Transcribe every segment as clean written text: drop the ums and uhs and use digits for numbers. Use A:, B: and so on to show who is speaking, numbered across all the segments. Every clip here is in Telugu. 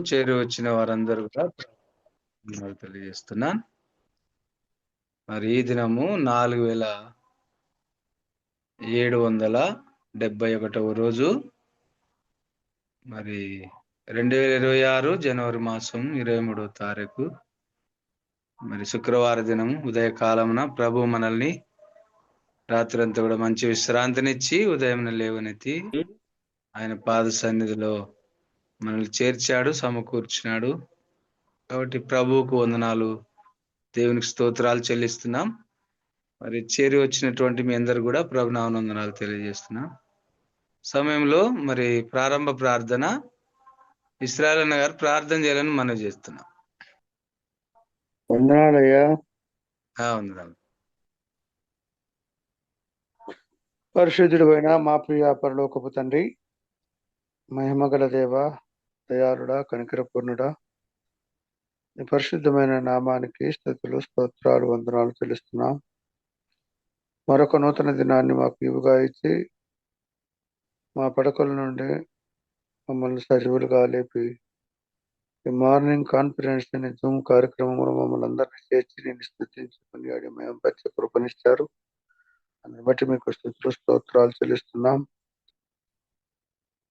A: చేరి వచ్చిన వారందరూ కూడా తెలియజేస్తున్నాను. మరి ఈ దినము 4771వ రోజు, మరి 2026 జనవరి మాసం 23వ తారీఖు, మరి శుక్రవార దినం ఉదయకాలమున ప్రభు మనల్ని రాత్రంతా కూడా మంచి విశ్రాంతినిచ్చి ఉదయం లేవనెత్తి ఆయన పాద సన్నిధిలో మనల్ని చేర్చాడు, సమకూర్చున్నాడు. కాబట్టి ప్రభువుకు వందనాలు, దేవునికి స్తోత్రాలు చెల్లిస్తున్నాం. మరి చేరి వచ్చినటువంటి మీ అందరు కూడా ప్రభు నామమున తెలియజేస్తున్నాం. సమయంలో మరి ప్రారంభ ప్రార్థన ఇశ్రాయేల్ అన్న గారు ప్రార్థన చేయాలని మనవి చేస్తున్నాం.
B: వందనాలయ్యా.
A: వందనాలు.
B: పరిశుద్ధుడైన మా ప్రియ పరలోకపు తండ్రి, మహిమగల దేవ, దయాళుడా, కనికరపూర్ణుడా, నీ పరిశుద్ధమైన నామానికి స్తుతులు, స్తోత్రాలు, వందనాలు తెలుస్తున్నాం. మరొక నూతన దినాన్ని మాకు ఇవుగా ఇచ్చి మా పడకల నుండి మమ్మల్ని సజీవులుగా లేపి ఈ మార్నింగ్ కాన్ఫరెన్స్ అనే జూమ్ కార్యక్రమంలో మమ్మల్ని అందరినీ చేర్చి నేను స్తుతించుకుని మేము పరిచయ కృపనిచ్చారు. అందుని బట్టి మీకు స్తుతులు, స్తోత్రాలు చెల్లిస్తున్నాం.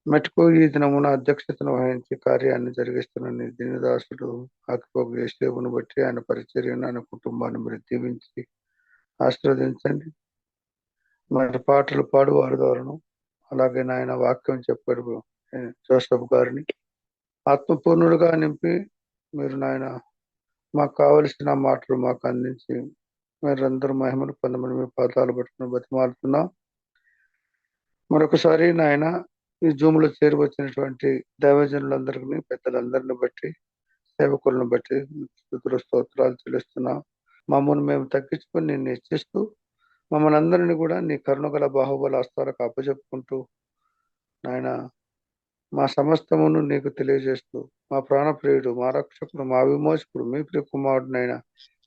B: మటుకు ఈ దినమున అధ్యక్షతను వహించి కార్యాన్ని జరిగిస్తున్న నీ దీనదాసుడు ఆకిపోగు యేసేవును బట్టి ఆయన పరిచర్యను, ఆయన కుటుంబాన్ని మీరు దీవించి ఆశీర్వదించండి. మరి పాటలు పాడువారి ద్వారాను, అలాగే నాయన వాక్యం చెప్పాడు జోసఫ్ గారిని ఆత్మపూర్ణుడుగా నింపి మీరు నాయన మాకు కావలసిన మాటలు మాకు అందించి మీరందరూ మహిమను పొందమని మీ పాదాలు పట్టుకుని బతిమాలుతున్నాం. మరొకసారి నాయన ఈ జూమ్ లో చేరి వచ్చినటువంటి దైవజనులందరినీ, పెద్దలందరిని బట్టి, సేవకులను బట్టి స్తుతులు, స్తోత్రాలు చెల్లిస్తున్నాం. మమ్మల్ని మేము తగ్గించుకొని నిన్ను హెచ్చిస్తూ మమ్మల్ని అందరినీ కూడా నీ కరుణగల బాహుబల హస్తాలకు అప్పచెప్పుకుంటూ నాయన మా సమస్తమును నీకు తెలియజేస్తూ మా ప్రాణప్రియుడు, మా రక్షకుడు, మా విమోచకుడు, మీ ప్రియ కుమారుడునైనా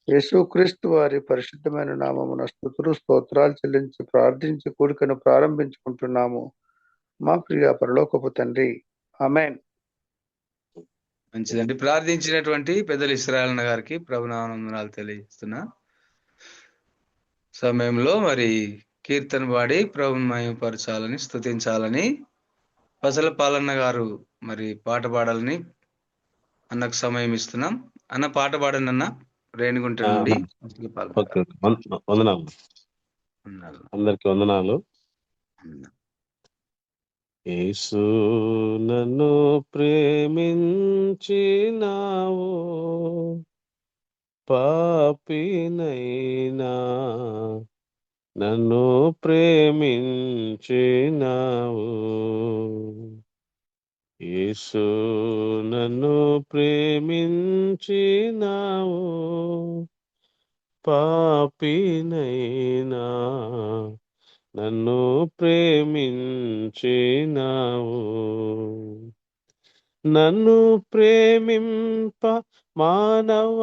B: యేసుక్రీస్తు వారి పరిశుద్ధమైన నామమున స్తుతులు, స్తోత్రాలు చెల్లించి ప్రార్థించి కూడికను ప్రారంభించుకుంటున్నాము మా ప్రియ పరలోకపు తండ్రి, ఆమేన్.
A: మంచిదండి. ప్రార్థించినటువంటి పెద్దలు ఇశ్రాయేల్ అన్న గారికి ప్రభునామములు తెలియజేస్తున్నా. సమయంలో మరి కీర్తన పాడి ప్రభుని మహిమపరచాలని, స్తుతించాలని పసల పాలన్న గారు మరి పాట పాడాలని అన్నకు సమయం ఇస్తున్నాం. అన్న పాట పాడండి అన్న. రేణిగుంట నుండి
C: వందనాలు, అందరికి వందనాలు. యేసు నన్ను ప్రేమించినావు, పాపినైనా నన్ను ప్రేమించినావు. యేసు నన్ను ప్రేమించినావు, పాపినైనా నన్ను ప్రేమించినావు. నన్ను ప్రేమింప మానవ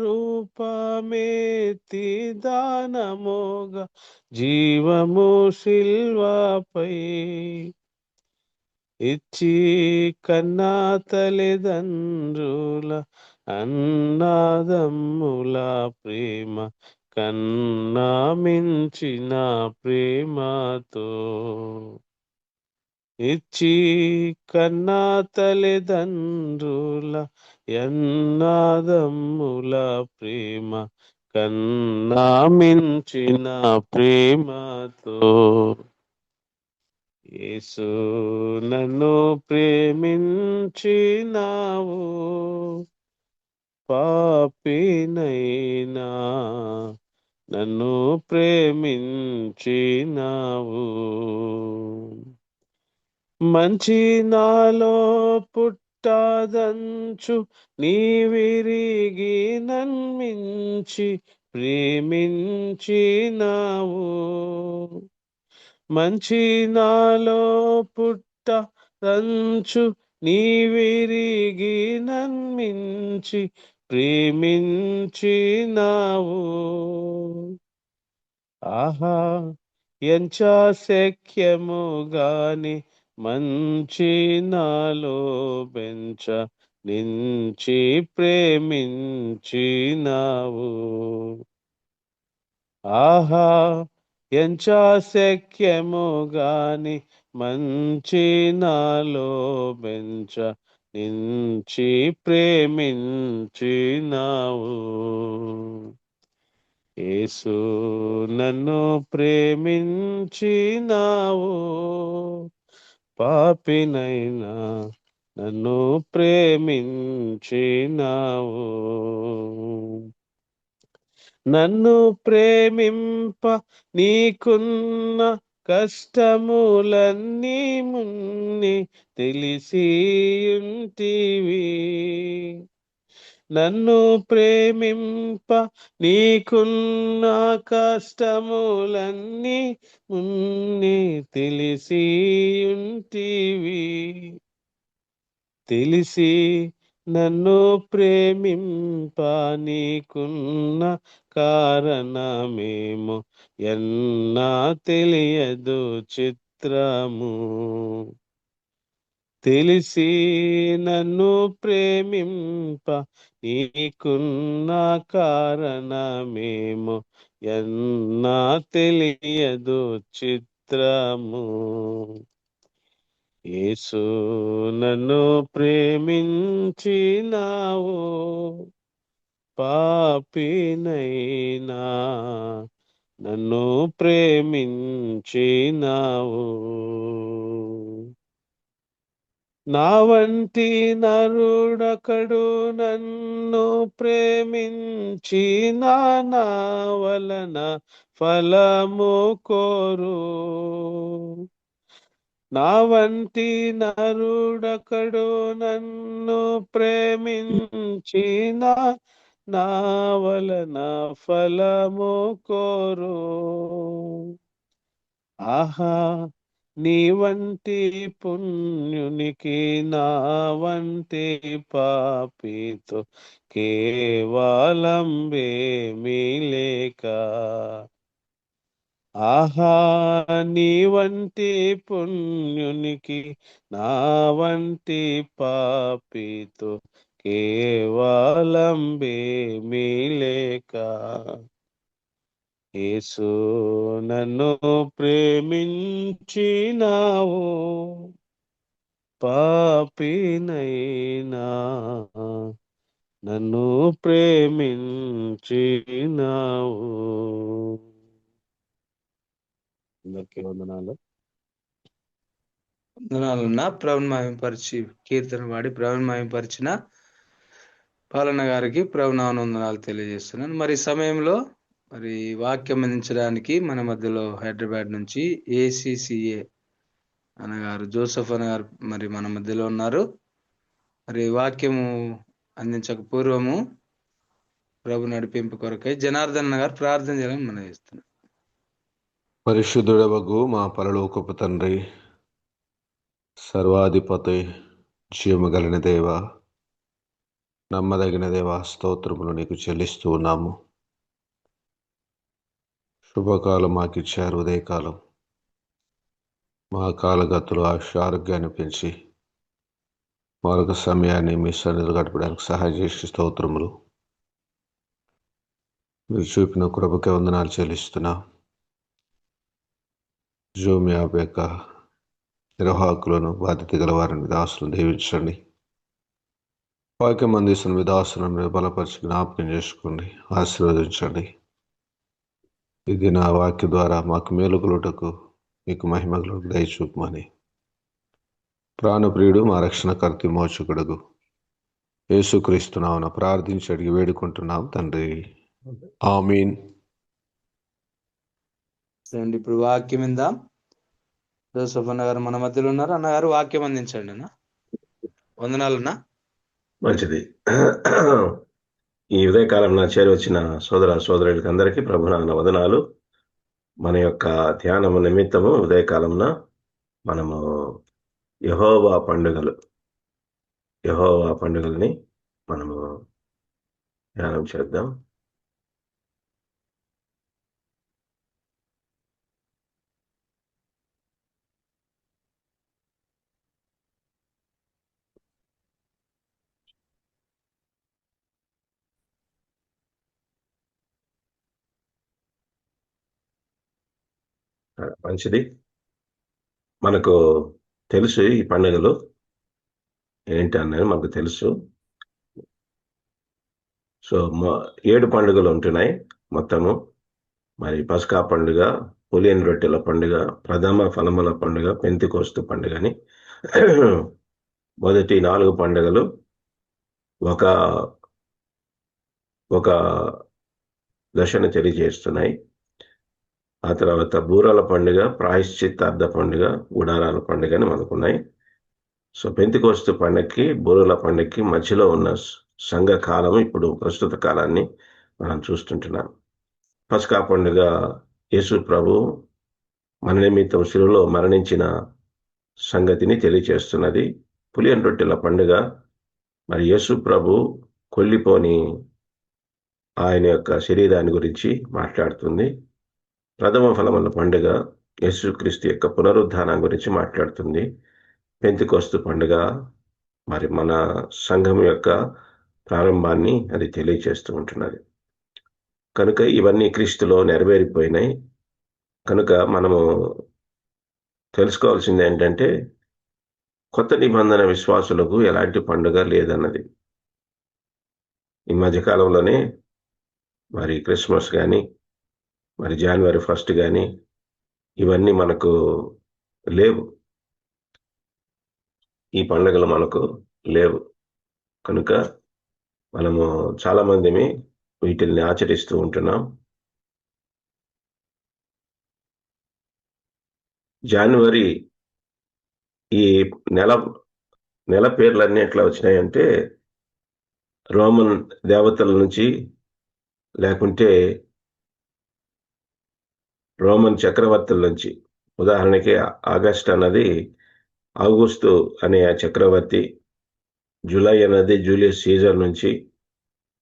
C: రూపమేతి దానమోగా జీవము శిల్వపై ఇచ్చి కన్నా తల్లిదండ్రుల అన్నదమ్ముల ప్రేమ కన్నా మించిన ప్రేమతో ఇచ్చి కన్నా తల్లిదండ్రుల అన్నదమ్ముల ప్రేమ కన్నా మించిన ప్రేమతో యేసు నన్ను ప్రేమించినావు, పాపినైనా నన్ను ప్రేమించినావు. మంచి నాలో పుట్టదంచు నీ విరిగి నన్మించి ప్రేమించినావు. మంచి నాలో పుట్టదంచు నీ విరిగి నన్మించి ప్రేమించినావు. ఆహా ఎంచ శక్యము గాని మంచి నాలో బెంచ నుంచి ప్రేమించినావు. ఆహా ఎంచా శక్యము గాని మంచి నాలో బెంచ నుంచి ప్రేమించినావు. యేసు నన్ను ప్రేమించినావు, పాపినైనా నన్ను ప్రేమించినావు. నన్ను ప్రేమింప నీకున్న కష్టములన్నీ మున్ని తెలిసియుంటివి. నన్ను ప్రేమింప నీకున్న కష్టములన్నీ మున్ని తెలిసియుంటివి. తెలిసి నన్ను ప్రేమింప నీకున్న కారణమేమో ఎన్నా తెలియదు చిత్రము. తెలిసి నన్ను ప్రేమింప నీకున్న కారణమేమో ఎన్నా తెలియదు చిత్రము. యేసు నన్ను ప్రేమించినావు, పాపినైనా నన్ను ప్రేమించినావు. నా వంటి నరుడొకడు నన్ను ప్రేమించిన నా వలన ఫలము కోరు. నా వంటి నరుడొకడు నన్ను ప్రేమించిన నా వలన ఫలము కోరు. ఆహా నీ వంటి పుణ్యునికి నా వంటి పాపితో కేవలం వేమీ లేక. ఆహా నీ వంటి పుణ్యునికి నా వంటి పాపితో కేవలం వేమీ లేక. యేసు నన్ను ప్రేమించినావు, పాపినైనా నన్ను ప్రేమించినావు. అందరికీ వందనాలు.
A: వందనాలున్నా ప్రభుని మహిమపరిచి కీర్తన వాడి ప్రభుని మహిమపరిచిన పాలన గారికి ప్రభునామన వందనాలు తెలియజేస్తున్నాను. మరి ఈ సమయంలో మరి వాక్యం అందించడానికి మన మధ్యలో హైదరాబాద్ నుంచి ఏసీసీఏ అనగారు జోసెఫ్ అనగారు మరి మన మధ్యలో ఉన్నారు. మరి వాక్యము అందించక పూర్వము ప్రభు నడిపింపు కొరకై జనార్దన్ గారు ప్రార్థన చేయాలని మనం చేస్తున్నాం.
D: పరిశుద్ధుడవగు మా పరలోకపు తండ్రి, సర్వాధిపతి, జీవగలిగిన దేవ, నమ్మదగిన దేవ, స్తోత్రములు నీకు చెల్లిస్తూ ఉన్నాము. శుభకాలం మాకు ఇచ్చారు, ఉదయకాలం మా కాలగతులు ఆరోగ్యాన్ని పెంచి మరొక సమయాన్ని మీ సన్నిధిలో గడపడానికి సహాయం చేసి స్తోత్రములు. మీరు చూపిన కృపకే వందనాలు చెల్లిస్తున్నాం. జూమ్ యాప్ యొక్క నిర్వాహకులను, బాధ్యత గల వారిని, దాసులను దీవించండి. వాక్యం అందిస్తున్న మీ దాసులను బలపరిచి జ్ఞాపకం చేసుకోండి, ఆశీర్వదించండి. ఇది నా వాక్య ద్వారా మాకు మేలుకలుటకు, మీకు మహిమగలుటకు దయచూపమని ప్రాణప్రియుడు మా రక్షణకర్త మోచకుడుగు యేసుక్రీస్తు నామమున ప్రార్థించి అడిగి వేడుకుంటున్నాం తండ్రి, ఆమీన్.
A: ఇప్పుడు వాక్యం ఇందాం. జోసెఫ్ అన్నగారు మన మధ్యలో ఉన్నారు. అన్నగారు వాక్యం అందించండి అన్న. వందనాలన్నా.
E: మంచిది. ఈ ఉదయకాలం చేరవచ్చిన సోదర సోదరులకి అందరికీ ప్రభునామన వదనాలు. మన యొక్క ధ్యానము నిమిత్తము ఉదయకాలంన మనము యెహోవా పండుగల్ని మనము ధ్యానం చేద్దాం. మంచిది. మనకు తెలుసు ఈ పండుగలు ఏంటి అనేది మనకు తెలుసు. సో 7 పండుగలు ఉంటున్నాయి మొత్తము. మరి పస్కా పండుగ, పులియని రొట్టెల పండుగ, ప్రథమ ఫలముల పండుగ, పెంతెకోస్తు పండుగ అని మొదటి 4 పండుగలు ఒక ఒక దశను తెలియజేస్తున్నాయి. ఆ తర్వాత బూరల పండుగ, ప్రాయశ్చిత్తార్థ పండుగ, గుడారాల పండుగ అని మనకున్నాయి. సో పెంతెకోస్తు పండుగకి, బూరల పండుగకి మధ్యలో ఉన్న సంఘ కాలం ఇప్పుడు ప్రస్తుత కాలాన్ని మనం చూస్తుంటున్నాం. పస్కా పండుగ యేసు ప్రభు మన నిమిత్తం శిలువలో మరణించిన సంగతిని తెలియచేస్తున్నది. పులియని రొట్టెల పండుగ మరి యేసు ప్రభు కొల్లిపోని ఆయన యొక్క శరీరాన్ని గురించి మాట్లాడుతుంది. ప్రథమ ఫలముల పండుగ యేసుక్రీస్తు యొక్క పునరుద్ధానం గురించి మాట్లాడుతుంది. పెంతెకోస్తు పండుగ మరి మన సంఘం యొక్క ప్రారంభాన్ని అది తెలియచేస్తూ ఉంటున్నది. కనుక ఇవన్నీ క్రీస్తులో నెరవేరిపోయినాయి. కనుక మనము తెలుసుకోవాల్సింది ఏంటంటే కొత్త నిబంధన విశ్వాసులకు ఎలాంటి పండుగ లేదన్నది. ఈ మధ్యకాలంలోనే మరి క్రిస్మస్ కానీ, మరి జనవరి 1 కానీ ఇవన్నీ మనకు లేవు. ఈ పండుగలు మనకు లేవు. కనుక మనము చాలా మందిని వీటిల్ని ఆచరిస్తూ ఉంటున్నాం. జనవరి ఈ నెల పేర్లన్నీ ఎట్లా వచ్చినాయంటే రోమన్ దేవతల నుంచి, లేకుంటే రోమన్ చక్రవర్తుల నుంచి. ఉదాహరణకి ఆగస్ట్ అన్నది ఆగస్టు అనే చక్రవర్తి, జూలై అన్నది జూలియస్ సీజర్ నుంచి,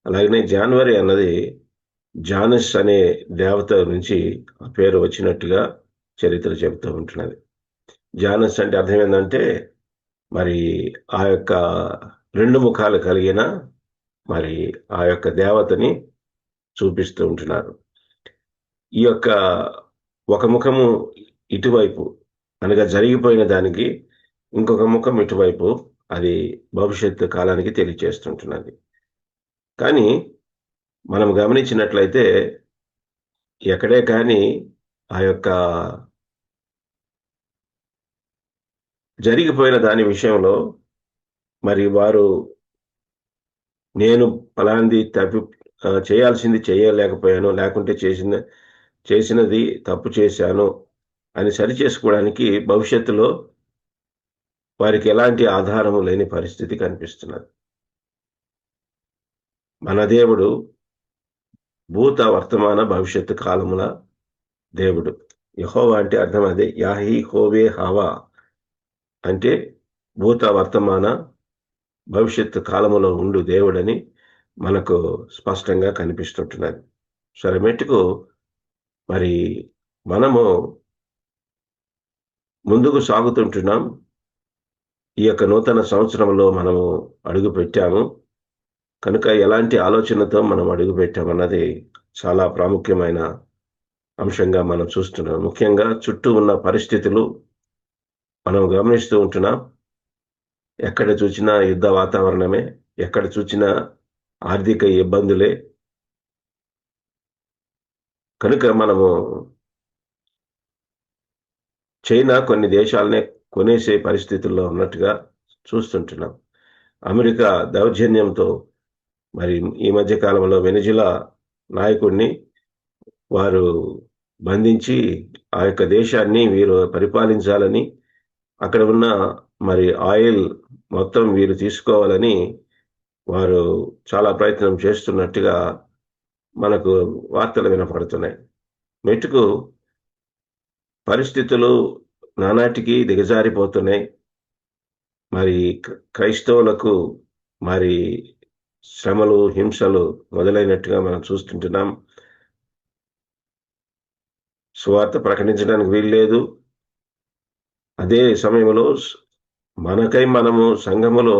E: అలాగనే జనవరి అన్నది జానస్ అనే దేవత నుంచి ఆ పేరు వచ్చినట్టుగా చరిత్ర చెబుతూ ఉంటున్నది. జానస్ అంటే అర్థం ఏంటంటే మరి ఆ యొక్క 2 ముఖాలు కలిగిన మరి ఆ యొక్క దేవతని చూపిస్తూ ఉంటున్నారు. ఈ యొక్క ఒక ముఖము ఇటువైపు అనగా జరిగిపోయిన దానికి, ఇంకొక ముఖం ఇటువైపు అది భవిష్యత్తు కాలానికి తెలియచేస్తుంటున్నది. కానీ మనం గమనించినట్లయితే ఎక్కడే కానీ ఆ యొక్క జరిగిపోయిన దాని విషయంలో మరి వారు నేను ఫలాంది చేయాల్సింది చేయలేకపోయాను, లేకుంటే చేసినది తప్పు చేశాను అని సరి చేసుకోవడానికి భవిష్యత్తులో వారికి ఎలాంటి ఆధారము లేని పరిస్థితి కనిపిస్తున్నది. మన దేవుడు భూత వర్తమాన భవిష్యత్తు కాలముల దేవుడు. యెహోవా అంటే అర్థం అదే. యాహీ హోవే హవా అంటే భూత వర్తమాన భవిష్యత్తు కాలములో ఉండు దేవుడని మనకు స్పష్టంగా కనిపిస్తుంటున్నది. సరే మెట్టుకు మరి మనము ముందుకు సాగుతుంటున్నాం. ఈ యొక్క నూతన సంవత్సరంలో మనము అడుగు పెట్టాము. కనుక ఎలాంటి ఆలోచనతో మనం అడుగు పెట్టామన్నది చాలా ప్రాముఖ్యమైన అంశంగా మనం చూస్తున్నాం. ముఖ్యంగా చుట్టూ ఉన్న పరిస్థితులు మనం గమనిస్తూ ఉంటున్నాం. ఎక్కడ చూసినా యుద్ధ వాతావరణమే, ఎక్కడ చూసినా ఆర్థిక ఇబ్బందులే. కనుక మనము చైనా కొన్ని దేశాలనే కొనేసే పరిస్థితుల్లో ఉన్నట్టుగా చూస్తుంటున్నాం. అమెరికా దౌర్జన్యంతో మరి ఈ మధ్య కాలంలో వెనిజులా నాయకుడిని వారు బంధించి ఆ యొక్క దేశాన్ని వీరు పరిపాలించాలని, అక్కడ ఉన్న మరి ఆయిల్ మొత్తం వీరు తీసుకోవాలని వారు చాలా ప్రయత్నం చేస్తున్నట్టుగా మనకు వార్తలు వినపడుతున్నాయి. మెట్టుకు పరిస్థితులు నానాటికి దిగజారిపోతున్నాయి. మరి క్రైస్తవులకు మరి శ్రమలు, హింసలు మొదలైనట్టుగా మనం చూస్తుంటున్నాం. సువార్త ప్రకటించడానికి వీల్లేదు. అదే సమయంలో మనకై మనము సంఘములో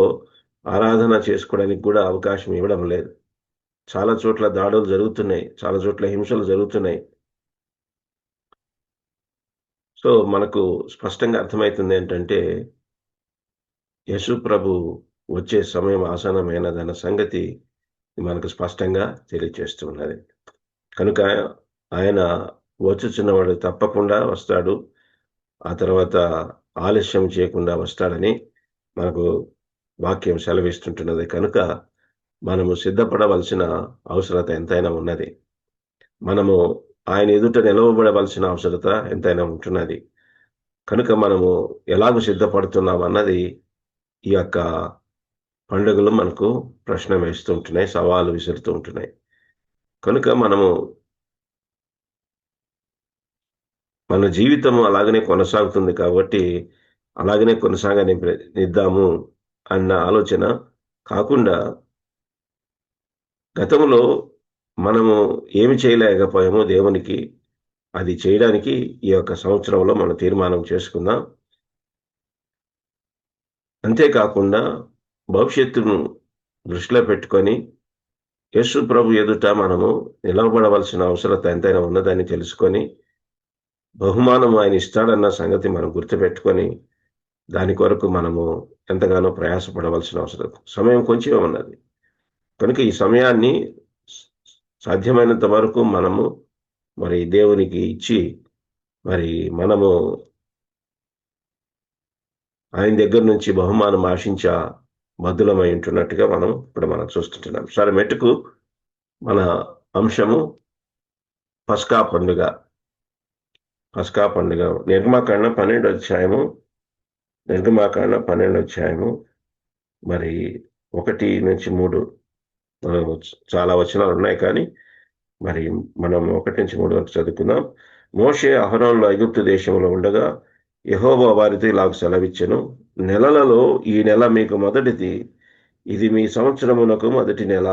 E: ఆరాధన చేసుకోవడానికి కూడా అవకాశం ఇవ్వడం లేదు. చాలా చోట్ల దాడులు జరుగుతున్నాయి, చాలా చోట్ల హింసలు జరుగుతున్నాయి. సో మనకు స్పష్టంగా అర్థమవుతుంది ఏంటంటే యేసు ప్రభు వచ్చే సమయం ఆసన్నమైనదన్న సంగతి మనకు స్పష్టంగా తెలియచేస్తూ ఉన్నది. కనుక ఆయన వచ్చుచున్నవాడు తప్పకుండా వస్తాడు, ఆ తర్వాత ఆలస్యం చేయకుండా వస్తాడని మనకు వాక్యం సెలవిస్తుంటున్నది. కనుక మనము సిద్ధపడవలసిన అవసరత ఎంతైనా ఉన్నది. మనము ఆయన ఎదుట నిలవబడవలసిన అవసరత ఎంతైనా ఉంటున్నది. కనుక మనము ఎలాగూ సిద్ధపడుతున్నాం అన్నది ఈ యొక్క పండుగలు మనకు ప్రశ్న వేస్తూ ఉంటున్నాయి, సవాలు విసురుతూ ఉంటున్నాయి. కనుక మనము మన జీవితం అలాగనే కొనసాగుతుంది కాబట్టి అలాగనే కొనసాగనిద్దాము అన్న ఆలోచన కాకుండా, గతంలో మనము ఏమి చేయలేకపోయామో దేవునికి అది చేయడానికి ఈ యొక్క సంవత్సరంలో మనం తీర్మానం చేసుకుందాం. అంతేకాకుండా భవిష్యత్తును దృష్టిలో పెట్టుకొని యేసు ప్రభు ఎదుట మనము నిలవబడవలసిన అవసరత ఎంతైనా ఉన్నదని తెలుసుకొని, బహుమానం ఆయన ఇస్తాడన్న సంగతి మనం గుర్తుపెట్టుకొని దాని కొరకు మనము ఎంతగానో ప్రయాసపడవలసిన అవసరం, సమయం కొంచెమే ఉన్నది. కనుక ఈ సమయాన్ని సాధ్యమైనంత వరకు మనము మరి దేవునికి ఇచ్చి మరి మనము ఆయన దగ్గర నుంచి బహుమానం ఆశించ బద్దులమై ఉంటున్నట్టుగా మనం చూస్తుంటున్నాం. సరే, మెట్టుకు మన అంశము పస్కా పండుగ. నిర్గమాకాండ 12వ అధ్యాయము మరి 1-3 చాలా వచనాలు ఉన్నాయి, కానీ మరి మనం 1-3 వరకు చదువుకుందాం. మోషే అహరోనులు ఐగుప్తు దేశంలో ఉండగా యెహోవా వారితో ఇలాగ సెలవిచ్చెను, నెలలలో ఈ నెల మీకు మొదటిది, ఇది మీ సంవత్సరమునకు మొదటి నెల.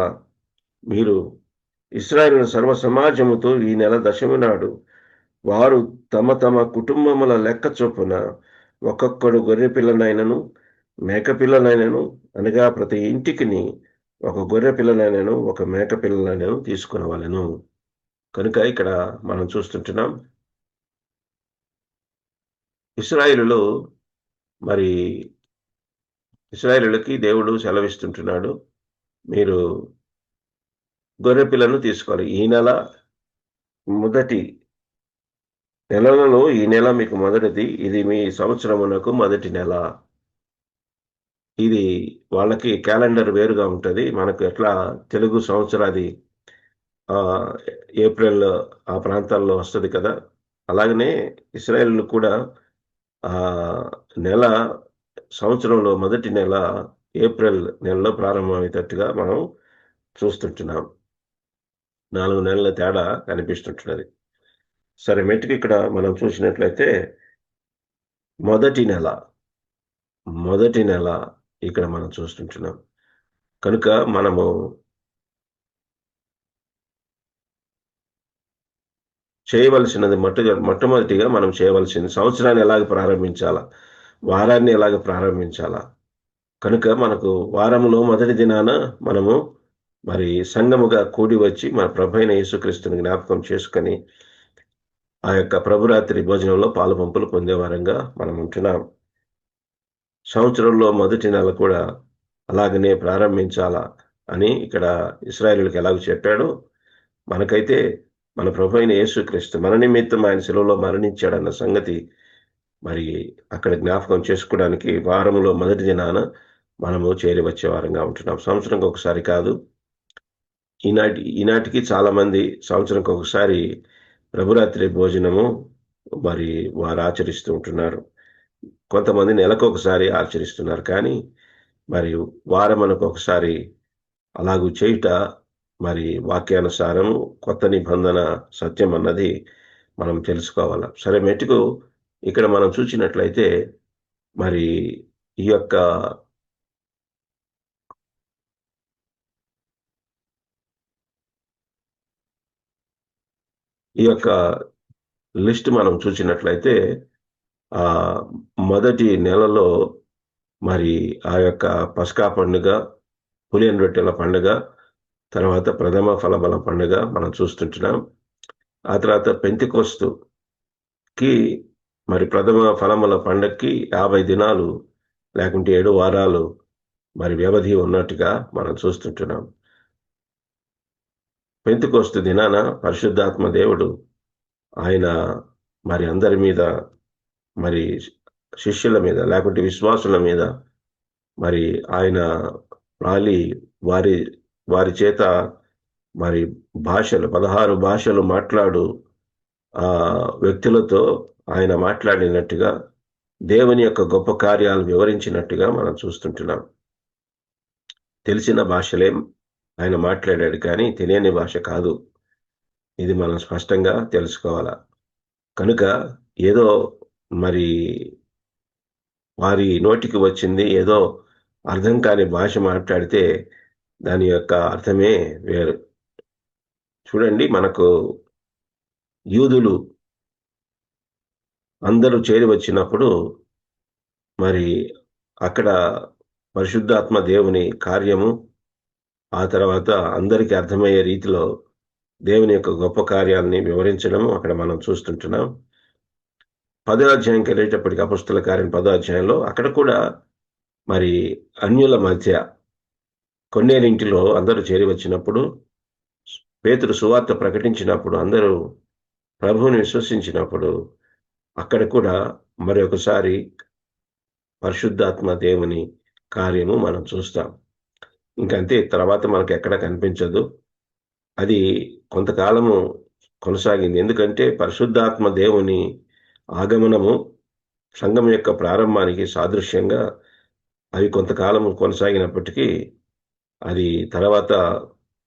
E: మీరు ఇశ్రాయేలు సర్వ సమాజముతో ఈ నెల దశమి నాడు వారు తమ తమ కుటుంబముల లెక్క చొప్పున ఒక్కొక్కడు గొర్రె పిల్లనైనను మేక పిల్లనైనను, అనగా ప్రతి ఇంటికిని ఒక గొర్రె పిల్లనైనను ఒక మేక పిల్లనైనను తీసుకునవలెను. కనుక ఇక్కడ మనం చూస్తుంటున్నాం, ఇశ్రాయేలులకి దేవుడు సెలవిస్తుంటున్నాడు, మీరు గొర్రె పిల్లను తీసుకోవాలి. ఈ నెల మొదటి నెలలలో ఈ నెల మీకు మొదటిది, ఇది మీ సంవత్సరమునకు మొదటి నెల. ఇది వాళ్ళకి క్యాలెండర్ వేరుగా ఉంటుంది. మనకు ఎట్లా తెలుగు సంవత్సరాది ఏప్రిల్ ఆ ప్రాంతాల్లో వస్తుంది కదా, అలాగనే ఇశ్రాయేలు కూడా నెల సంవత్సరంలో మొదటి నెల ఏప్రిల్ నెలలో ప్రారంభమయ్యేటట్టుగా మనం చూస్తుంటున్నాం. 4 నెలల తేడా కనిపిస్తుంటున్నది. సరే, మెట్టుకు ఇక్కడ మనం చూసినట్లయితే మొదటి నెల ఇక్కడ మనం చూస్తుంటున్నాం. కనుక మనము చేయవలసినది మొట్టమొదటిగా మనం చేయవలసింది సంవత్సరాన్ని ఎలాగ ప్రారంభించాలా, వారాన్ని ఎలాగ ప్రారంభించాలా. కనుక మనకు వారంలో మొదటి దినాన మనము మరి సంఘముగా కూడి వచ్చి మన ప్రభువైన యేసుక్రీస్తుని జ్ఞాపకం చేసుకొని ఆ యొక్క ప్రభురాత్రి భోజనంలో పాలు పంపులు పొందేవారంగా మనం ఉంటున్నాం. సంవత్సరంలో మొదటి నెల కూడా అలాగనే ప్రారంభించాలా అని ఇక్కడ ఇశ్రాయేలులకు ఎలాగ చెప్పాడో, మనకైతే మన ప్రభువైన యేసుక్రీస్తు మన నిమిత్తం ఆయన శిలువలో మరణించాడన్న సంగతి మరి అక్కడ జ్ఞాపకం చేసుకోవడానికి వారంలో మొదటి దినాన మనము చేరి వచ్చే వారంగా ఉంటున్నాం. సంవత్సరంకి ఒకసారి కాదు, ఈనాటికి చాలా మంది సంవత్సరంకి ఒకసారి ప్రభురాత్రి భోజనము మరి వారు ఆచరిస్తూ ఉంటున్నారు. కొంతమంది నెలకు ఒకసారి ఆచరిస్తున్నారు, కానీ మరి వారమునకు ఒకసారి అలాగూ చేయుట మరి వాక్యానుసారము కొత్త నిబంధన సత్యం అన్నది మనం తెలుసుకోవాలి. సరే, మెట్టుకు ఇక్కడ మనం చూసినట్లయితే మరి ఈ యొక్క లిస్ట్ మనం చూసినట్లయితే మొదటి నెలలో మరి ఆ యొక్క పస్కా పండుగ, పులియని రొట్టెల పండుగ, తర్వాత ప్రథమ ఫలబల పండుగ మనం చూస్తుంటున్నాం. ఆ తర్వాత పెంతెకోస్తుకి మరి ప్రథమ ఫలముల పండక్కి 50 దినాలు లేకుంటే 7 వారాలు మరి వ్యవధి ఉన్నట్టుగా మనం చూస్తుంటున్నాం. పెంతెకొస్తు దినాన పరిశుద్ధాత్మ దేవుడు ఆయన మరి అందరి మీద, మరి శిష్యుల మీద లేకుంటే విశ్వాసుల మీద మరి ఆయన రాలి వారి వారి చేత మరి 16 భాషలు మాట్లాడు వ్యక్తులతో ఆయన మాట్లాడినట్టుగా, దేవుని యొక్క గొప్ప కార్యాలు వివరించినట్టుగా మనం చూస్తుంటున్నాం. తెలిసిన భాషలే ఆయన మాట్లాడాడు, కానీ తెలియని భాష కాదు. ఇది మనం స్పష్టంగా తెలుసుకోవాలా. కనుక ఏదో మరి వారి నోటికి వచ్చింది ఏదో అర్థం కాని భాష మాట్లాడితే దాని యొక్క అర్థమే వేరు. చూడండి, మనకు యూదులు అందరూ చేరి వచ్చినప్పుడు మరి అక్కడ పరిశుద్ధాత్మ దేవుని కార్యము, ఆ తర్వాత అందరికీ అర్థమయ్యే రీతిలో దేవుని యొక్క గొప్ప కార్యాలని వివరించడము అక్కడ మనం చూస్తుంటున్నాం. 10వ అధ్యాయంకి వెళ్ళేటప్పటికి అపొస్తలుల కార్యం 10వ అధ్యాయంలో అక్కడ కూడా మరి అన్యుల మధ్య కొన్నేరింటిలో అందరూ చేరి వచ్చినప్పుడు, పేతురు సువార్త ప్రకటించినప్పుడు, అందరూ ప్రభువుని విశ్వసించినప్పుడు అక్కడ కూడా మరొకసారి పరిశుద్ధాత్మ దేవుని కార్యము మనం చూస్తాం. ఇంకంతే, తర్వాత మనకు ఎక్కడ కనిపించదు. అది కొంతకాలము కొనసాగింది. ఎందుకంటే పరిశుద్ధాత్మ దేవుని ఆగమనము సంఘం యొక్క ప్రారంభానికి సాదృశ్యంగా అవి కొంతకాలము కొనసాగినప్పటికీ అది తర్వాత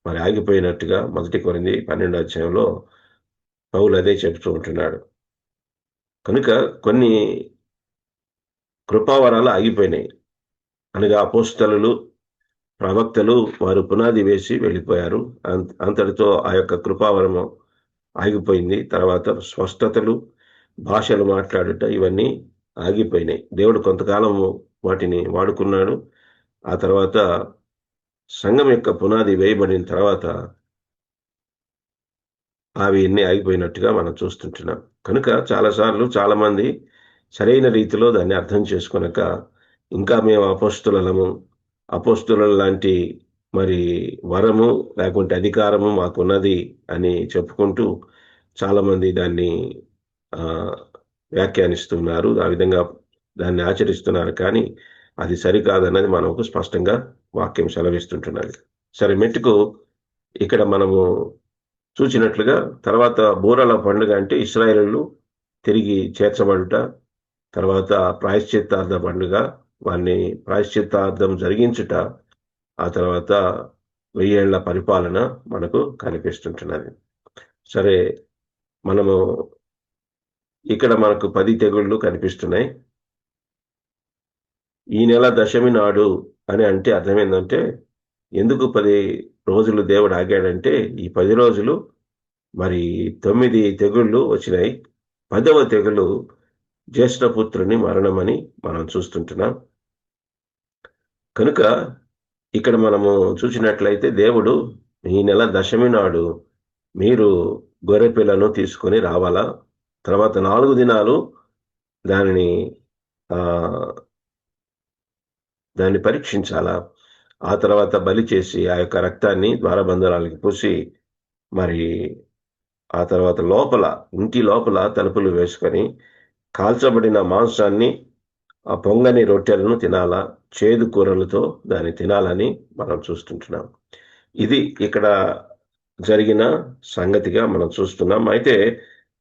E: మరి ఆగిపోయినట్టుగా 1 కొరింథీ 12వ అధ్యాయంలో పౌలు అదే చెప్తూ ఉంటున్నాడు. కనుక కొన్ని కృపావరాలు ఆగిపోయినాయి. అనగా అపోస్తలులు, ప్రవక్తలు వారు పునాది వేసి వెళ్ళిపోయారు. అంతటితో ఆ యొక్క కృపావరము ఆగిపోయింది. తర్వాత స్వస్థతలు, భాషలు మాట్లాడుట ఇవన్నీ ఆగిపోయినాయి. దేవుడు కొంతకాలము వాటిని వాడుకున్నాడు. ఆ తర్వాత సంఘం యొక్క పునాది వేయబడిన తర్వాత అవి ఎన్ని ఆగిపోయినట్టుగా మనం చూస్తుంటున్నాం. కనుక చాలాసార్లు చాలామంది సరైన రీతిలో దాన్ని అర్థం చేసుకొనక ఇంకా మేము అపోస్తుల లాంటి మరి వరము లేకుంటే అధికారము మాకున్నది అని చెప్పుకుంటూ చాలామంది దాన్ని వ్యాఖ్యానిస్తున్నారు, ఆ విధంగా దాన్ని ఆచరిస్తున్నారు. కానీ అది సరికాదన్నది మనకు స్పష్టంగా వాక్యం సెలవిస్తుంటున్నది. సరే, మెట్టుకు ఇక్కడ మనము చూచినట్లుగా తర్వాత బూరల పండుగ అంటే ఇశ్రాయేలీయులు తిరిగి చేర్చబడుట, తర్వాత ప్రాయశ్చిత్తార్థ పండుగ, వారిని ప్రాయశ్చిత్తార్థం జరిగించుట, ఆ తర్వాత 1000 ఏళ్ల పరిపాలన మనకు కనిపిస్తుంటున్నది. సరే, మనము ఇక్కడ మనకు 10 తెగుళ్ళు కనిపిస్తున్నాయి. ఈ నెల దశమి నాడు అని అంటే అర్థం ఏంటంటే, ఎందుకు 10 రోజులు దేవుడు ఆగాడంటే, ఈ 10 రోజులు మరి 9 తెగుళ్ళు వచ్చినాయి. 10వ తెగులు జ్యేష్ఠపుత్రుని మరణమని మనం చూస్తుంటున్నాం. కనుక ఇక్కడ మనము చూసినట్లయితే దేవుడు ఈ నెల దశమి నాడు మీరు గొర్రె పిల్లను తీసుకొని రావాలా, తర్వాత 4 దినాలు దాన్ని పరీక్షించాలా, ఆ తర్వాత బలి చేసి ఆ యొక్క రక్తాన్ని ద్వారబంధనాలకి పూసి మరి ఆ తర్వాత ఇంటి లోపల తలుపులు వేసుకొని కాల్చబడిన మాంసాన్ని, ఆ పొంగని రొట్టెలను తినాలా, చేదు కూరలతో దాన్ని తినాలని మనం చూస్తుంటున్నాం. ఇది ఇక్కడ జరిగిన సంగతిగా మనం చూస్తున్నాం. అయితే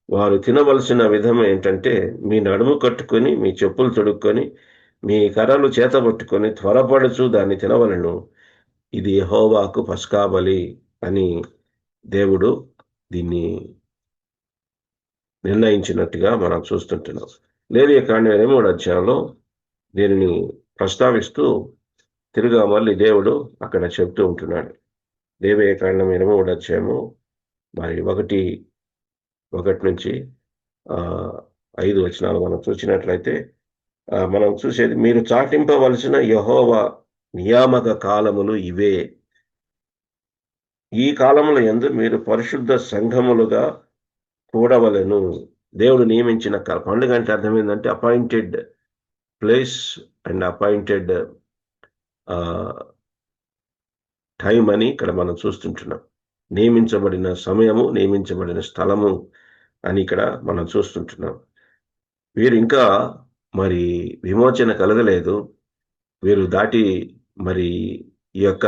E: వారు తినవలసిన విధం ఏంటంటే, మీ నడుము కట్టుకొని, మీ చెప్పులు తొడుక్కొని, మీ కర్రలు చేతబట్టుకొని త్వరపడుచు దాన్ని తినవలను. ఇది యెహోవాకు పస్కా బలి అని దేవుడు దీన్ని నిర్ణయించినట్టుగా మనం చూస్తుంటున్నాం. లేవియకాండం 8వ అధ్యాయంలో దీనిని ప్రస్తావిస్తూ తిరుగా మళ్ళీ దేవుడు అక్కడ చెప్తూ ఉంటున్నాడు. లేవియకాండం 8వ అధ్యాయము మరి 1 నుంచి 5 వచనాలు మనం చూసినట్లయితే మనం చూసేది, మీరు చాటింపవలసిన యెహోవా నియామక కాలములు ఇవే. ఈ కాలముల యందు మీరు పరిశుద్ధ సంఘములుగా కూడవలెను. దేవుడు నియమించిన పండుగ అంటే అర్థం ఏంటంటే appointed place and appointed time అని ఇక్కడ మనం చూస్తుంటున్నాం. నియమించబడిన సమయము, నియమించబడిన స్థలము అని ఇక్కడ మనం చూస్తుంటున్నాం. వీరు ఇంకా మరి విమోచన కలగలేదు. వీరు దాటి మరి ఈ యొక్క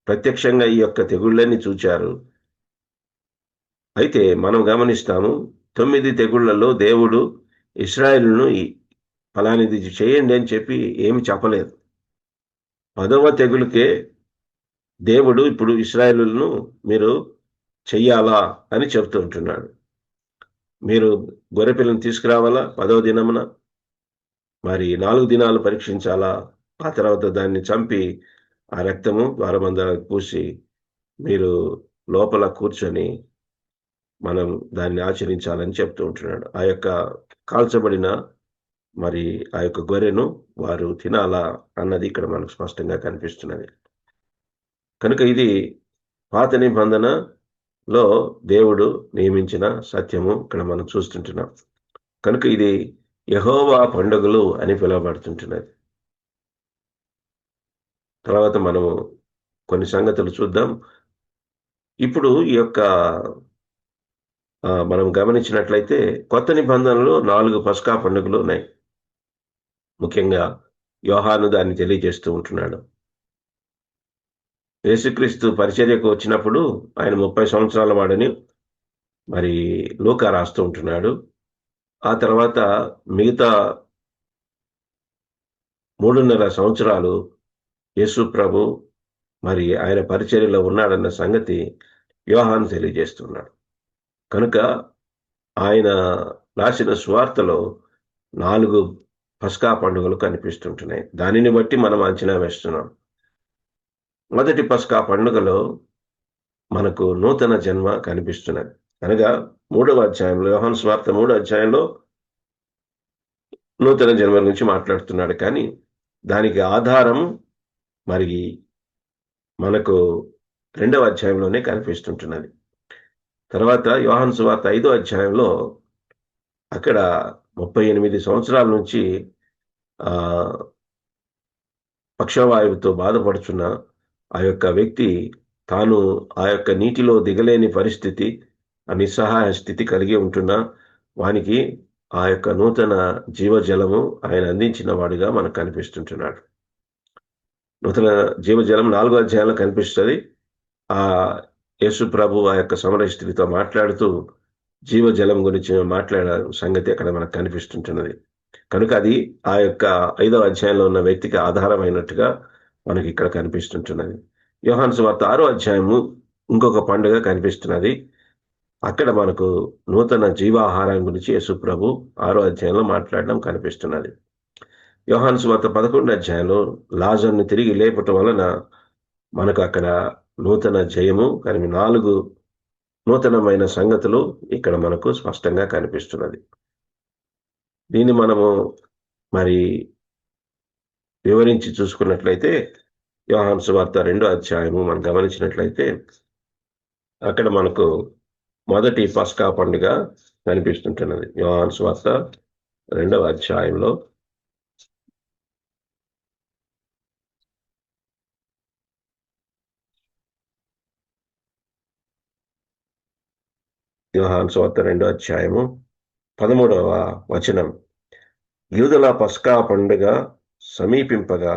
E: ప్రత్యక్షంగా ఈ యొక్క తెగుళ్ళని చూచారు. అయితే మనం గమనిస్తాము 9 తెగుళ్లలో దేవుడు ఇశ్రాయేలును ఫలానిది చేయండి అని చెప్పి ఏమి చెప్పలేదు. 10వ తెగులుకే దేవుడు ఇప్పుడు ఇశ్రాయేలును మీరు చెయ్యాలా అని చెప్తూ ఉంటున్నాడు. మీరు గొర్రెపిల్లను తీసుకురావాలా 10వ దినమున, మరి 4 దినాలు పరీక్షించాలా, ఆ తర్వాత దాన్ని చంపి ఆ రక్తము ద్వారబంధాలకు పూసి మీరు లోపల కూర్చొని మనం దాన్ని ఆచరించాలని చెప్తూ ఉంటున్నాడు. ఆ యొక్క కాల్చబడిన మరి ఆ యొక్క గొర్రెను వారు తినాలా అన్నది ఇక్కడ మనకు స్పష్టంగా కనిపిస్తున్నది. కనుక ఇది పాత నిబంధనలో దేవుడు నియమించిన సత్యము ఇక్కడ మనం చూస్తుంటున్నాం. కనుక ఇది యెహోవా పండుగలు అని పిలువబడుతుంటున్నది. తర్వాత మనము కొన్ని సంగతులు చూద్దాం. ఇప్పుడు ఈ యొక్క మనం గమనించినట్లయితే కొత్త నిబంధనలో 4 పస్కా పండుగలు ఉన్నాయి. ముఖ్యంగా యోహాను దాన్ని తెలియజేస్తూ ఉంటున్నాడు. యేసుక్రీస్తు పరిచర్యకు వచ్చినప్పుడు ఆయన 30 సంవత్సరాల వాడని మరి లూకా రాస్తూ ఉంటున్నాడు. ఆ తర్వాత మిగతా 3.5 సంవత్సరాలు యేసు ప్రభు మరి ఆయన పరిచర్యలో ఉన్నాడన్న సంగతి యోహాను తెలియజేస్తున్నాడు. కనుక ఆయన రాసిన సువార్తలో 4 పస్కా పండుగలు కనిపిస్తుంటున్నాయి. దానిని బట్టి మనం అంచనా వేస్తున్నాం. మొదటి పస్కా పండుగలో మనకు నూతన జన్మ కనిపిస్తున్నది. అనగా 3వ అధ్యాయంలో, యోహాను సువార్త 3వ అధ్యాయంలో నూతన జన్మ గురించి మాట్లాడుతున్నాడు. కానీ దానికి ఆధారం మరి మనకు 2వ అధ్యాయంలోనే కనిపిస్తుంటున్నది. తర్వాత యోహాను సువార్త 5వ అధ్యాయంలో అక్కడ 38 సంవత్సరాల నుంచి పక్షవాయువుతో బాధపడుచున్న ఆ యొక్క వ్యక్తి తాను ఆ యొక్క నీటిలో దిగలేని పరిస్థితి, ఆ నిస్సహాయ స్థితి కలిగి ఉంటున్నా వానికి ఆ యొక్క నూతన జీవజలము ఆయన అందించిన వాడుగా మనకు కనిపిస్తుంటున్నాడు. నూతన జీవజలం 4వ అధ్యాయంలో కనిపిస్తుంది. ఆ యేసు ప్రభు ఆ యొక్క సమరయ స్త్రీతో మాట్లాడుతూ జీవజలం గురించి మాట్లాడే సంగతి అక్కడ మనకు కనిపిస్తుంటున్నది. కనుక అది ఆ యొక్క 5వ అధ్యాయంలో ఉన్న వ్యక్తికి ఆధారమైనట్టుగా మనకి ఇక్కడ కనిపిస్తుంటున్నది. యోహాను సువార్త 6వ అధ్యాయము ఇంకొక పండుగ కనిపిస్తున్నది. అక్కడ మనకు నూతన జీవాహారం గురించి యేసు ప్రభు 6వ అధ్యాయంలో మాట్లాడడం కనిపిస్తున్నది. యోహాను సువార్త 11వ అధ్యాయంలో లాజరుని తిరిగి లేపటం వలన మనకు అక్కడ నూతన జయము కానీ 4 నూతనమైన సంగతులు ఇక్కడ మనకు స్పష్టంగా కనిపిస్తున్నది. దీన్ని మనము మరి వివరించి చూసుకున్నట్లయితే యోహాను సువార్త 2వ అధ్యాయము మనం గమనించినట్లయితే అక్కడ మనకు మొదటి పస్కా పండుగ కనిపిస్తుంటున్నది. యోహాను సువార్త 2వ అధ్యాయంలో యోహాను సువార్త 2వ అధ్యాయము 13వ వచనం. యూదుల పస్కా పండుగ సమీపింపగా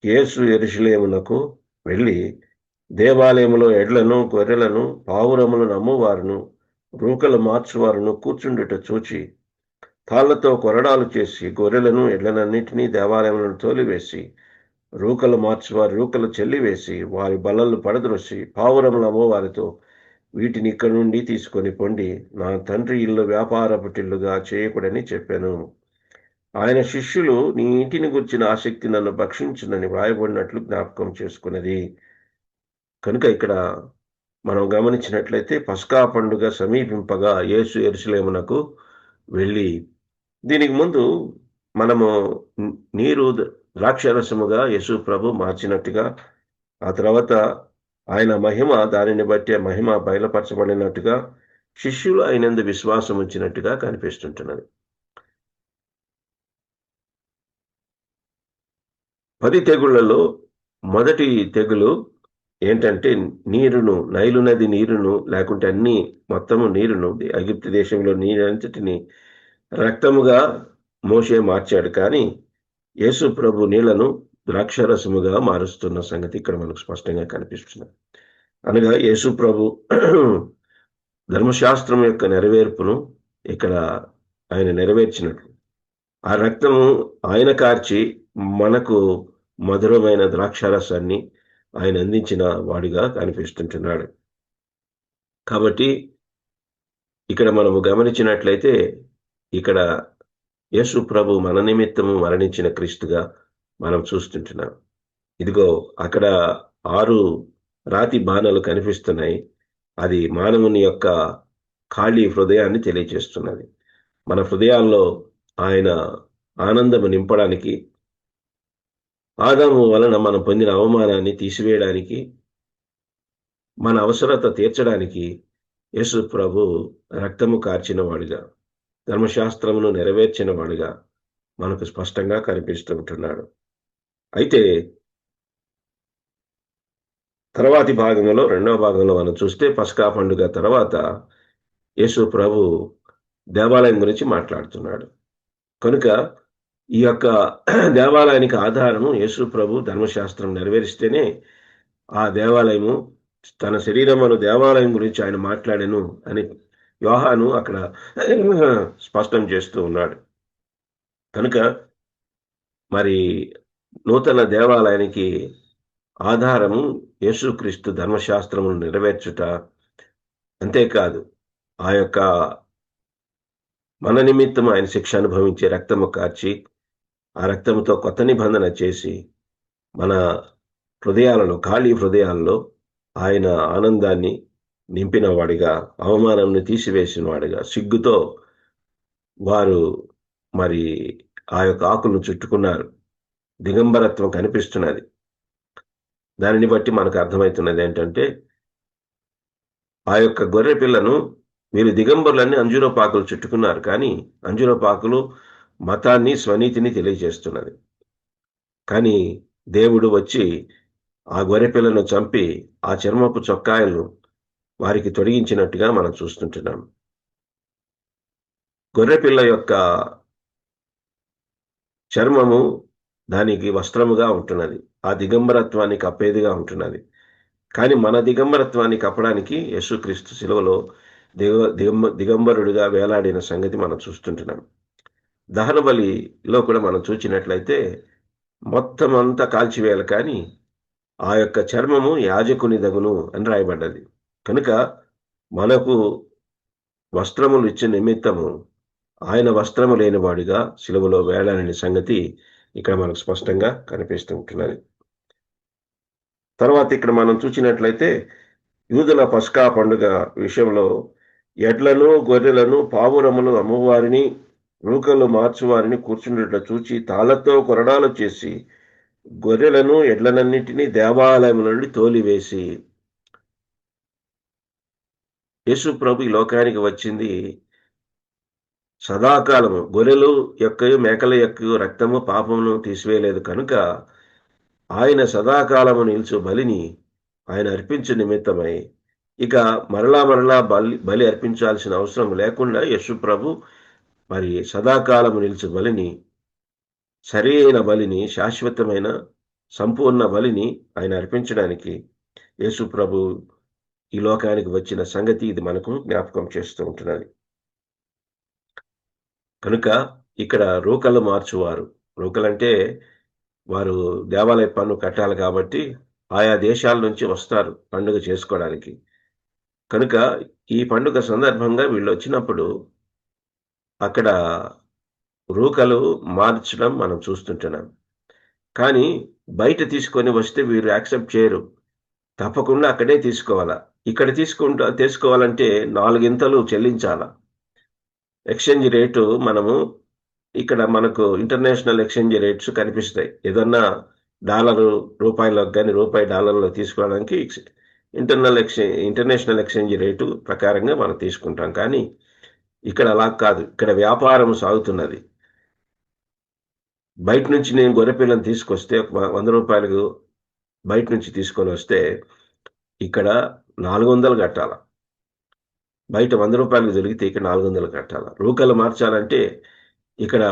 E: యేసు యెరూషలేమునకు వెళ్ళి దేవాలయములో ఎడ్లను, గొర్రెలను, పావురములను అమ్మువారును, రూకలు మార్చువారును కూర్చుండుట చూచి తాళ్లతో కొరడాలు చేసి గొర్రెలను, ఎడ్లనన్నిటినీ దేవాలయములను తోలివేసి రూకలు మార్చువారి రూకలు చెల్లివేసి వారి బల్లలు పడద్రోసి పావురములు అమ్మవారితో వీటిని ఇక్కడి నుండి తీసుకొని పొండి, నా తండ్రి ఇల్లు వ్యాపారపుటిల్లుగా చేయకూడని చెప్పాను. ఆయన శిష్యులు నీ ఇంటిని గుర్చిన ఆసక్తి నన్ను భక్షించునని వ్రాయబడినట్లు జ్ఞాపకం చేసుకున్నది. కనుక ఇక్కడ మనం గమనించినట్లయితే పస్కా పండుగ సమీపింపగా యేసు యెరూషలేమునకు వెళ్ళి, దీనికి ముందు మనము నీరు ద్రాక్షరసముగా యేసు ప్రభు మార్చినట్టుగా, ఆ తర్వాత ఆయన మహిమ దానిని బట్టి మహిమ బయలుపరచబడినట్టుగా శిష్యులు ఆయనందు విశ్వాసం ఉంచినట్టుగా కనిపిస్తుంటున్నది. 10 తెగుళ్లలో మొదటి తెగులు ఏంటంటే నీరును, నైలు నది నీరును, లేకుంటే అన్ని మొత్తము నీరును, ఐగుప్తు దేశంలో నీరంతటిని రక్తముగా మోషే మార్చాడు. కానీ యేసు ప్రభు నీళ్లను ద్రాక్షరసముగా మారుస్తున్న సంగతి ఇక్కడ మనకు స్పష్టంగా కనిపిస్తున్నది. అనగా యేసు ప్రభు ధర్మశాస్త్రం యొక్క నెరవేర్పును ఇక్కడ ఆయన నెరవేర్చినట్లు ఆ రక్తము ఆయన కార్చి మనకు మధురమైన ద్రాక్షారసాన్ని ఆయన అందించిన వాడిగా కనిపిస్తుంటున్నాడు. కాబట్టి ఇక్కడ మనము గమనించినట్లయితే ఇక్కడ యేసు ప్రభు మన నిమిత్తము మరణించిన క్రీస్తుగా మనం చూస్తుంటున్నాం. ఇదిగో అక్కడ 6 రాతి బాణాలు కనిపిస్తున్నాయి. అది మానవుని యొక్క ఖాళీ హృదయాన్ని తెలియజేస్తున్నది. మన హృదయాల్లో ఆయన ఆనందము నింపడానికి, ఆదాము వలన మనం పొందిన అవమానాన్ని తీసివేయడానికి, మన అవసరత తీర్చడానికి యేసు ప్రభు రక్తము కార్చిన వాడిగా, ధర్మశాస్త్రమును నెరవేర్చిన వాడిగా మనకు స్పష్టంగా కనిపిస్తూ ఉంటున్నాడు. అయితే తర్వాతి భాగంలో, 2వ భాగంలో మనం చూస్తే పస్కా పండుగ తర్వాత యేసు ప్రభు దేవాలయం గురించి మాట్లాడుతున్నాడు. కనుక ఈ యొక్క దేవాలయానికి ఆధారము యేసు ప్రభు ధర్మశాస్త్రం నెరవేరిస్తేనే ఆ దేవాలయము, తన శరీరమును దేవాలయం గురించి ఆయన మాట్లాడెను అని యోహాను అక్కడ స్పష్టం చేస్తూ ఉన్నాడు. కనుక మరి నూతన దేవాలయానికి ఆధారము యేసుక్రీస్తు ధర్మశాస్త్రమును నెరవేర్చుట. అంతేకాదు ఆ యొక్క మన నిమిత్తం ఆయన శిక్ష అనుభవించి రక్తము కార్చి ఆ రక్తముతో కొత్త నిబంధన చేసి మన హృదయాలలో, ఖాళీ హృదయాల్లో ఆయన ఆనందాన్ని నింపిన వాడిగా, అవమానాన్ని తీసివేసిన వాడిగా, సిగ్గుతో వారు మరి ఆ యొక్క ఆకులను చుట్టుకున్నారు. దిగంబరత్వం కనిపిస్తున్నది. దానిని బట్టి మనకు అర్థమవుతున్నది ఏంటంటే ఆ యొక్క గొర్రె పిల్లను వీరు దిగంబరులన్నీ అంజూరపాకులు చుట్టుకున్నారు. కానీ అంజూరపాకులు మతాన్ని, స్వనీతిని తెలియజేస్తున్నది. కానీ దేవుడు వచ్చి ఆ గొర్రె పిల్లను చంపి ఆ చర్మపు చొక్కాయలను వారికి తొడిగించినట్టుగా మనం చూస్తుంటున్నాం. గొర్రెపిల్ల యొక్క చర్మము దానికి వస్త్రముగా ఉంటున్నది, ఆ దిగంబరత్వాన్ని కప్పేదిగా ఉంటున్నది. కానీ మన దిగంబరత్వాన్ని కప్పడానికి యేసుక్రీస్తు శిలువలో దిగంబరుడిగా వేలాడిన సంగతి మనం చూస్తుంటున్నాం. దహన బలిలో కూడా మనం చూచినట్లయితే మొత్తం అంతా కాల్చివేయాలి, కానీ ఆ యొక్క చర్మము యాజకుని దగును అని రాయబడ్డది. కనుక మనకు వస్త్రములు ఇచ్చిన నిమిత్తము ఆయన వస్త్రము లేనివాడిగా శిలువలో వేలాడిన సంగతి ఇక్కడ మనకు స్పష్టంగా కనిపిస్తూ ఉంటున్నది. తర్వాత ఇక్కడ మనం చూసినట్లయితే యూదుల పస్కా పండుగ విషయంలో ఎడ్లను, గొర్రెలను, పావురములు అమ్మవారిని, రూకలు మార్చువారిని కూర్చున్నట్లు చూచి తాళ్లతో కొరడాలు చేసి గొర్రెలను, ఎడ్లనన్నింటినీ దేవాలయం నుండి తోలివేసి, యేసు ప్రభు ఈ లోకానికి వచ్చింది సదాకాలము. గొర్రెలు యొక్క, మేకల యొక్క రక్తము పాపమును తీసివేయలేదు కనుక ఆయన సదాకాలము నిలుచు బలిని ఆయన అర్పించు నిమిత్తమై ఇక మరలా బలి అర్పించాల్సిన అవసరం లేకుండా యేసు ప్రభు మరి సదాకాలము నిలుచు బలిని, సరైన బలిని, శాశ్వతమైన సంపూర్ణ బలిని ఆయన అర్పించడానికి యేసు ప్రభు ఈ లోకానికి వచ్చిన సంగతి ఇది మనకు జ్ఞాపకం చేస్తూ ఉంటున్నది. కనుక ఇక్కడ రూకలు మార్చువారు, రూకలంటే వారు దేవాలయ పన్ను కట్టాలి కాబట్టి ఆయా దేశాల నుంచి వస్తారు పండుగ చేసుకోవడానికి. కనుక ఈ పండుగ సందర్భంగా వీళ్ళు వచ్చినప్పుడు అక్కడ రూకలు మార్చడం మనం చూస్తుంటున్నాం. కానీ బయట తీసుకొని వస్తే వీరు యాక్సెప్ట్ చేయరు, తప్పకుండా అక్కడే తీసుకోవాలా. ఇక్కడ తీసుకోవాలంటే 4 ఇంతలు చెల్లించాలా. ఎక్స్చేంజ్ రేటు మనము ఇక్కడ మనకు ఇంటర్నేషనల్ ఎక్స్చేంజ్ రేట్స్ కనిపిస్తాయి. ఏదన్నా డాలరు రూపాయలకు కానీ, రూపాయి డాలర్లో తీసుకోవడానికి ఇంటర్నేషనల్ ఎక్స్చేంజ్ రేటు ప్రకారంగా మనం తీసుకుంటాం. కానీ ఇక్కడ అలా కాదు. ఇక్కడ వ్యాపారం సాగుతున్నది. బయట నుంచి నేను గొర్రెపిల్లని తీసుకొస్తే ₹100 బయట నుంచి తీసుకొని వస్తే ఇక్కడ 400 కట్టాల. బయట ₹100 దొరికితే ఇక్కడ 400 కట్టాల. రూకలు మార్చాలంటే ఇక్కడ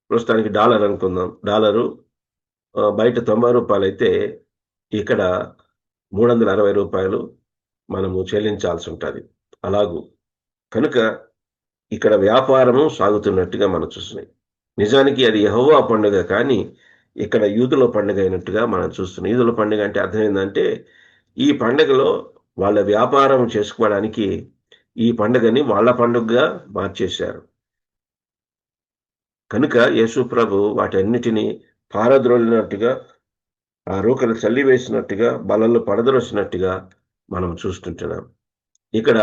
E: ప్రస్తుతానికి డాలర్ అనుకుందాం. డాలరు బయట ₹90 అయితే ఇక్కడ ₹360 మనము చెల్లించాల్సి ఉంటుంది. అలాగూ కనుక ఇక్కడ వ్యాపారము సాగుతున్నట్టుగా మనం చూస్తున్నాం. నిజానికి అది యెహోవా పండుగ, కానీ ఇక్కడ యూదుల పండుగ అయినట్టుగా మనం చూస్తున్నాం. యూదుల పండుగ అంటే అర్థం ఏంటంటే ఈ పండుగలో వాళ్ళ వ్యాపారం చేసుకోవడానికి ఈ పండుగని వాళ్ళ పండుగగా మార్చేశారు. కనుక యేసు ప్రభు వాటన్నిటినీ పారద్రోలినట్టుగా, ఆ రూకలు చల్లివేసినట్టుగా, బలలు పడద్రోసినట్టుగా మనం చూస్తుంటున్నాం. ఇక్కడ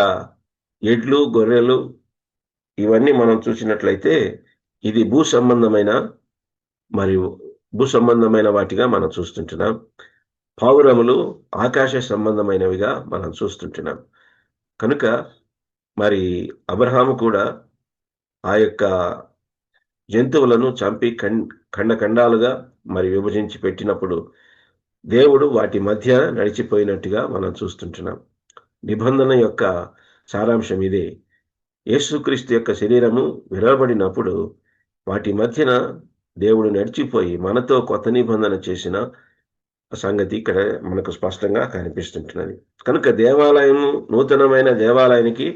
E: ఎడ్లు, గొర్రెలు ఇవన్నీ మనం చూసినట్లయితే ఇది భూ సంబంధమైన వాటిగా మనం చూస్తుంటున్నాం. పావురములు ఆకాశ సంబంధమైనవిగా మనం చూస్తుంటున్నాం. కనుక మరి అబ్రహాము కూడా ఆ యొక్క జంతువులను చంపి ఖండాలుగా మరి విభజించి పెట్టినప్పుడు దేవుడు వాటి మధ్య నడిచిపోయినట్టుగా మనం చూస్తుంటున్నాం. నిబంధన యొక్క సారాంశం ఇదే. యేసుక్రీస్తు యొక్క శరీరము విరవబడినప్పుడు వాటి మధ్యన దేవుడు నడిచిపోయి మనతో కొత్త నిబంధన చేసిన సంగతి ఇక్కడ మనకు స్పష్టంగా కనిపిస్తుంటున్నది. కనుక దేవాలయము, నూతనమైన దేవాలయానికి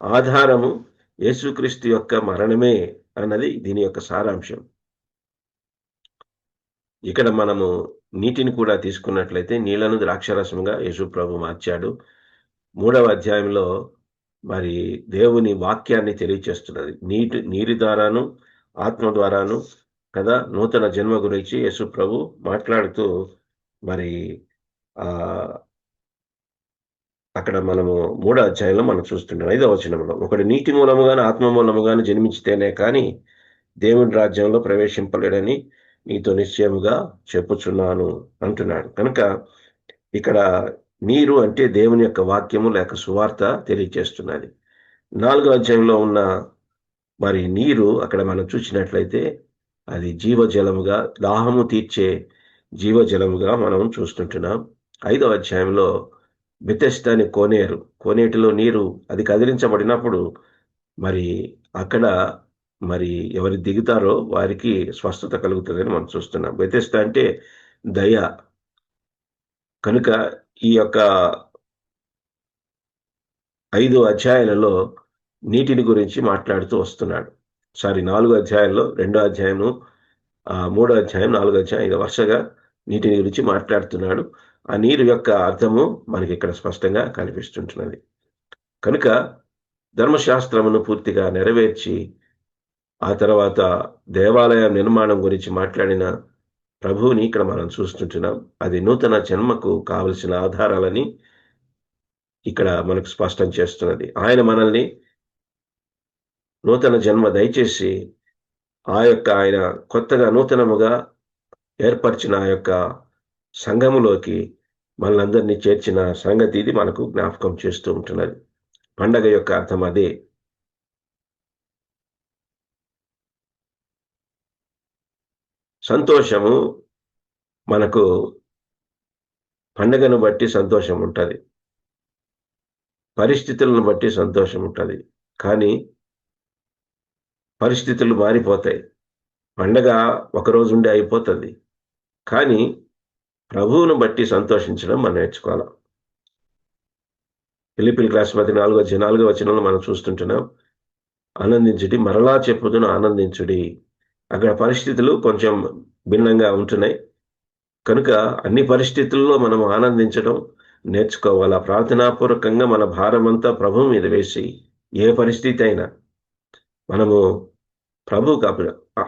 E: ఆధారము యేసుక్రీస్తు యొక్క మరణమే అన్నది దీని యొక్క సారాంశం. ఇక్కడ మనము నీటిని కూడా తీసుకున్నట్లయితే నీళ్లను ద్రాక్షరసంగా యేసు ప్రభు మార్చాడు. 3వ అధ్యాయంలో మరి దేవుని వాక్యాన్ని తెలియచేస్తున్నది. నీరు ద్వారాను ఆత్మ ద్వారాను కదా నూతన జన్మ గురించి యేసు ప్రభు మాట్లాడుతూ మరి అక్కడ మనము 3వ అధ్యాయంలో మనం చూస్తుంటాం 5వ వచనంలో, ఒకడు నీటి మూలముగాను ఆత్మ మూలముగాను జన్మించితేనే కానీ దేవుని రాజ్యంలో ప్రవేశింపలేడని నీతో నిశ్చయముగా చెప్పుచున్నాను అంటున్నాడు. కనుక ఇక్కడ నీరు అంటే దేవుని యొక్క వాక్యము లేక సువార్త తెలియచేస్తున్నది. 4వ అధ్యాయంలో ఉన్న మరి నీరు అక్కడ మనం చూసినట్లయితే అది జీవజలముగా, దాహము తీర్చే జీవజలముగా మనం చూస్తుంటున్నాం. 5వ అధ్యాయంలో బెతెస్దా అని కోనేటిలో నీరు అది కదిలించబడినప్పుడు మరి అక్కడ మరి ఎవరు దిగుతారో వారికి స్వస్థత కలుగుతుందని మనం చూస్తున్నాం. బెతెస్దా అంటే దయ. కనుక ఈ యొక్క 5 అధ్యాయాలలో నీటిని గురించి మాట్లాడుతూ వస్తున్నాడు. 4 అధ్యాయంలో 2వ అధ్యాయము, 3వ అధ్యాయం, 4వ అధ్యాయం, 5 వరుసగా నీటిని గురించి మాట్లాడుతున్నాడు. ఆ నీరు యొక్క అర్థము మనకి ఇక్కడ స్పష్టంగా కనిపిస్తుంటున్నది. కనుక ధర్మశాస్త్రమును పూర్తిగా నెరవేర్చి ఆ తర్వాత దేవాలయ నిర్మాణం గురించి మాట్లాడిన ప్రభువుని ఇక్కడ మనం చూస్తుంటున్నాం. అది నూతన జన్మకు కావలసిన ఆధారాలని ఇక్కడ మనకు స్పష్టం చేస్తున్నది. ఆయన మనల్ని నూతన జన్మ దయచేసి ఆయన కొత్తగా నూతనముగా ఏర్పరిచిన ఆ యొక్క సంఘములోకి మనలందరినీ చేర్చిన సంగతి ఇది మనకు జ్ఞాపకం చేస్తూ ఉంటున్నది. పండగ యొక్క అర్థం అదే. సంతోషము మనకు పండగను బట్టి సంతోషం ఉంటుంది, పరిస్థితులను బట్టి సంతోషం ఉంటుంది. కానీ పరిస్థితులు మారిపోతాయి. పండగ ఒకరోజు ఉండి అయిపోతుంది. కానీ ప్రభువును బట్టి సంతోషించడం మనం నేర్చుకోవాలి. ఫిలిప్పీయులకు రాసిన 4వ వచనంలో మనం చూస్తుంటున్నాం, ఆనందించుడి, మరలా చెప్పుదును ఆనందించుడి. అక్కడ పరిస్థితులు కొంచెం భిన్నంగా ఉంటున్నాయి. కనుక అన్ని పరిస్థితుల్లో మనం ఆనందించడం నేర్చుకోవాలా. ప్రార్థనాపూర్వకంగా మన భారమంతా ప్రభు మీద వేసి ఏ పరిస్థితి అయినా మనము ప్రభు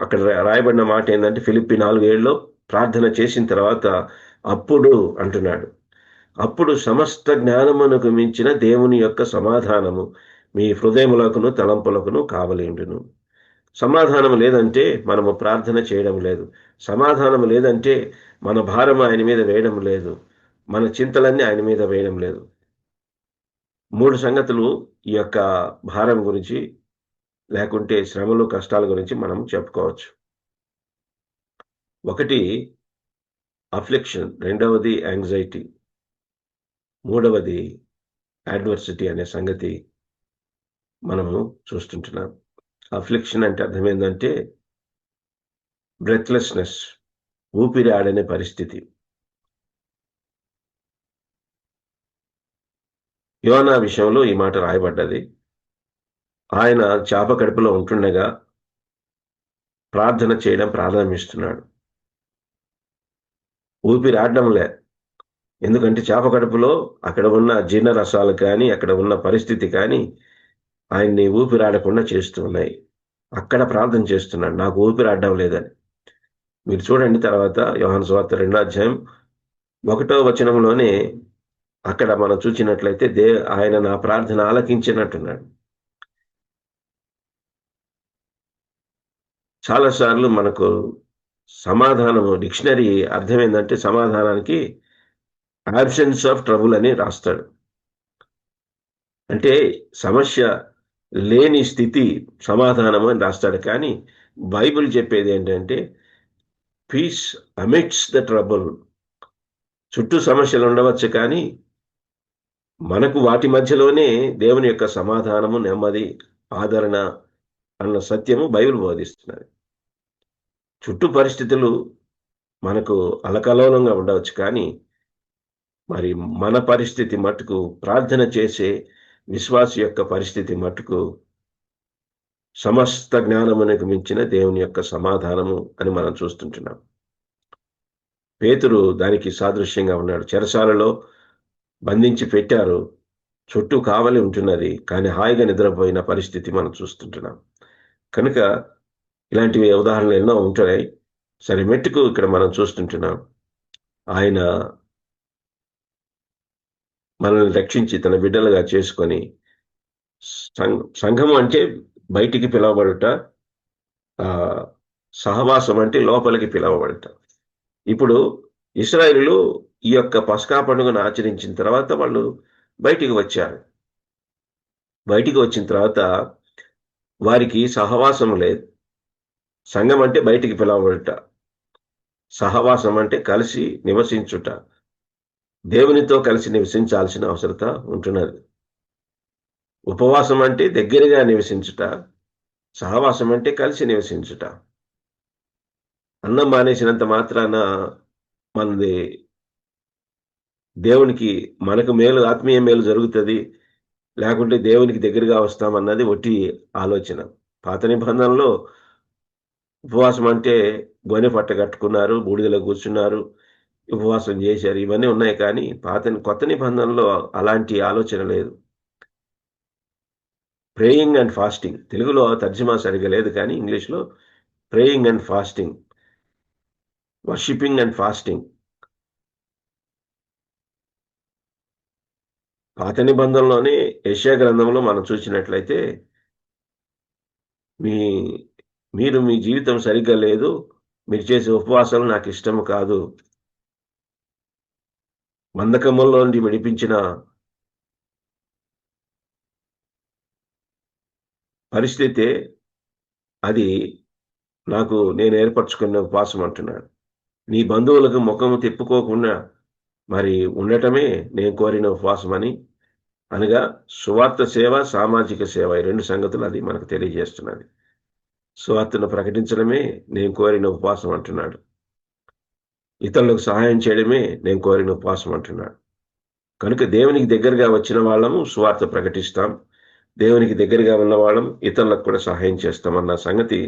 E: అక్కడ రాయబడిన మాట ఏంటంటే ఫిలిప్పీ 4:7లో ప్రార్థన చేసిన తర్వాత అప్పుడు అంటున్నాడు, అప్పుడు సమస్త జ్ఞానమునకు మించిన దేవుని యొక్క సమాధానము మీ హృదయములకును తలంపులకును కావలేండును. సమాధానం లేదంటే మనము ప్రార్థన చేయడం లేదు. సమాధానం లేదంటే మన భారం ఆయన మీద వేయడం లేదు. మన చింతలన్నీ ఆయన మీద వేయడం లేదు. 3 సంగతులు ఈ యొక్క భారం గురించి, లేకుంటే శ్రమలు, కష్టాల గురించి మనం చెప్పుకోవచ్చు. ఒకటి అఫ్లిక్షన్, రెండవది యాంగ్జైటీ, మూడవది అడ్వర్సిటీ అనే సంగతి మనము చూస్తుంటున్నాం. అఫ్లిక్షన్ అంటే అర్థం ఏంటంటే బ్రెత్లెస్నెస్, ఊపిరి ఆడనే పరిస్థితి. యోనా విషయంలో ఈ మాట రాయబడ్డది. ఆయన చాప కడుపులో ఉంటుండగా ప్రార్థన చేయడం ప్రారంభిస్తున్నాడు. ఊపిరి ఆడడంలే. ఎందుకంటే చేప కడుపులో అక్కడ ఉన్న జీర్ణరసాలు కానీ, అక్కడ ఉన్న పరిస్థితి కానీ ఆయన్ని ఊపిరాడకుండా చేస్తూ ఉన్నాయి. అక్కడ ప్రార్థన చేస్తున్నాడు, నాకు ఊపిరాడడం లేదని. మీరు చూడండి తర్వాత యోహాను సువార్త 2వ అధ్యాయం 1వ వచనంలోనే అక్కడ మనం చూసినట్లయితే ఆయన నా ప్రార్థన ఆలకించినట్టున్నాడు. చాలాసార్లు మనకు సమాధానము, డిక్షనరీ అర్థం ఏంటంటే సమాధానానికి అబ్సెన్స్ ఆఫ్ ట్రబుల్ అని రాస్తాడు. అంటే సమస్య లేని స్థితి సమాధానము అని రాస్తాడు. కానీ బైబిల్ చెప్పేది ఏంటంటే పీస్ అమిడ్స్ ద ట్రబుల్. చుట్టూ సమస్యలు ఉండవచ్చు, కానీ మనకు వాటి మధ్యలోనే దేవుని యొక్క సమాధానము, నెమ్మది, ఆదరణ అన్న సత్యము బైబిల్ బోధిస్తున్నది. చుట్టూ పరిస్థితులు మనకు అలకలోలంగా ఉండవచ్చు, కానీ మరి మన పరిస్థితి మట్టుకు, ప్రార్థన చేసే విశ్వాసి యొక్క పరిస్థితి మట్టుకు సమస్త జ్ఞానమునకు మించిన దేవుని యొక్క సమాధానము అని మనం చూస్తుంటున్నాం. పేతురు దానికి సాదృశ్యంగా ఉన్నాడు. చెరసాలలో బంధించి పెట్టారు, చుట్టూ కావలి ఉంటున్నది, కానీ హాయిగా నిద్రపోయిన పరిస్థితి మనం చూస్తుంటున్నాం. కనుక ఇలాంటివి ఉదాహరణలు ఎన్నో ఉంటున్నాయి. సరే, మెట్టుకు ఇక్కడ మనం చూస్తుంటున్నాం ఆయన మనల్ని రక్షించి తన బిడ్డలుగా చేసుకొని, సంఘము అంటే బయటికి పిలవబడుట, సహవాసం అంటే లోపలికి పిలవబడుట. ఇప్పుడు ఇశ్రాయేలు ఈ యొక్క పస్కా పండుగను ఆచరించిన తర్వాత వాళ్ళు బయటికి వచ్చారు. బయటికి వచ్చిన తర్వాత వారికి సహవాసం లేదు. సంఘం అంటే బయటికి పిలవబడుట, సహవాసం అంటే కలిసి నివసించుట, దేవునితో కలిసి నివసించాల్సిన అవసరత ఉంటున్నది. ఉపవాసం అంటే దగ్గరగా నివసించుట, సహవాసం అంటే కలిసి నివసించుట. అన్నం మానేసినంత మాత్రాన మనది దేవునికి, మనకు మేలు, ఆత్మీయ మేలు జరుగుతుంది, లేకుంటే దేవునికి దగ్గరగా వస్తామన్నది ఒట్టి ఆలోచన. పాత నిబంధనలో ఉపవాసం అంటే గొనె పట్ట కట్టుకున్నారు, బూడిదలో కూర్చున్నారు, ఉపవాసం చేశారు, ఇవన్నీ ఉన్నాయి. కానీ కొత్త నిబంధనలో అలాంటి ఆలోచన లేదు. ప్రేయింగ్ అండ్ ఫాస్టింగ్, తెలుగులో తర్జుమా సరిగా లేదు, కానీ ఇంగ్లీష్లో praying and fasting, worshipping and fasting. పాత నిబంధనలోనే యెషయా గ్రంథంలో మనం చూసినట్లయితే మీరు మీ జీవితం సరిగ్గా లేదు, మీరు చేసే ఉపవాసాలు నాకు ఇష్టము కాదు, బంధకములో నుండి విడిపించిన పరిస్థితే అది నేను ఏర్పరచుకున్న ఉపవాసం అంటున్నాడు. నీ బంధువులకు ముఖము తిప్పుకోకుండా మరి ఉండటమే నేను కోరిన ఉపవాసం అని, అనగా సువార్త సేవ, సామాజిక సేవ, ఈ 2 సంగతులు అది మనకు తెలియజేస్తున్నది. సువార్తను ప్రకటించడమే నేను కోరిన ఉపవాసం అంటున్నాడు. ఇతరులకు సహాయం చేయడమే నేను కోరిన ఉపవాసం అంటున్నాడు. కనుక దేవునికి దగ్గరగా వచ్చిన వాళ్ళము సువార్త ప్రకటిస్తాం, దేవునికి దగ్గరగా ఉన్న వాళ్ళం ఇతరులకు కూడా సహాయం చేస్తామన్న సంగతి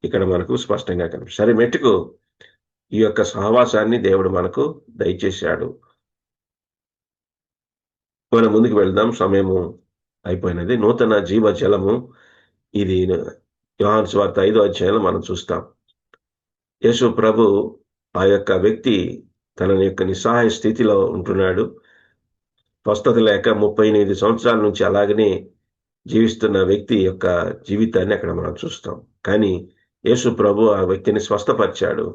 E: ఇక్కడ మనకు స్పష్టంగా కనిపిస్తుంది. సరే, మెట్టుకు ఈ యొక్క సహవాసాన్ని దేవుడు మనకు దయచేశాడు. మనం ముందుకు వెళ్దాం, సమయము అయిపోయినది. నూతన జీవ జలము, ఇది యోహాను సువార్త 5వ అధ్యాయంలో మనం చూస్తాం. యేసు ప్రభు ఆ యొక్క వ్యక్తి తన యొక్క నిస్సహాయ స్థితిలో ఉంటున్నాడు. స్వస్థత లేక 38 సంవత్సరాల నుంచి అలాగనే జీవిస్తున్న వ్యక్తి యొక్క జీవితాన్ని అక్కడ మనం చూస్తాం. కానీ యేసు ప్రభు ఆ వ్యక్తిని స్వస్థపరిచాడు.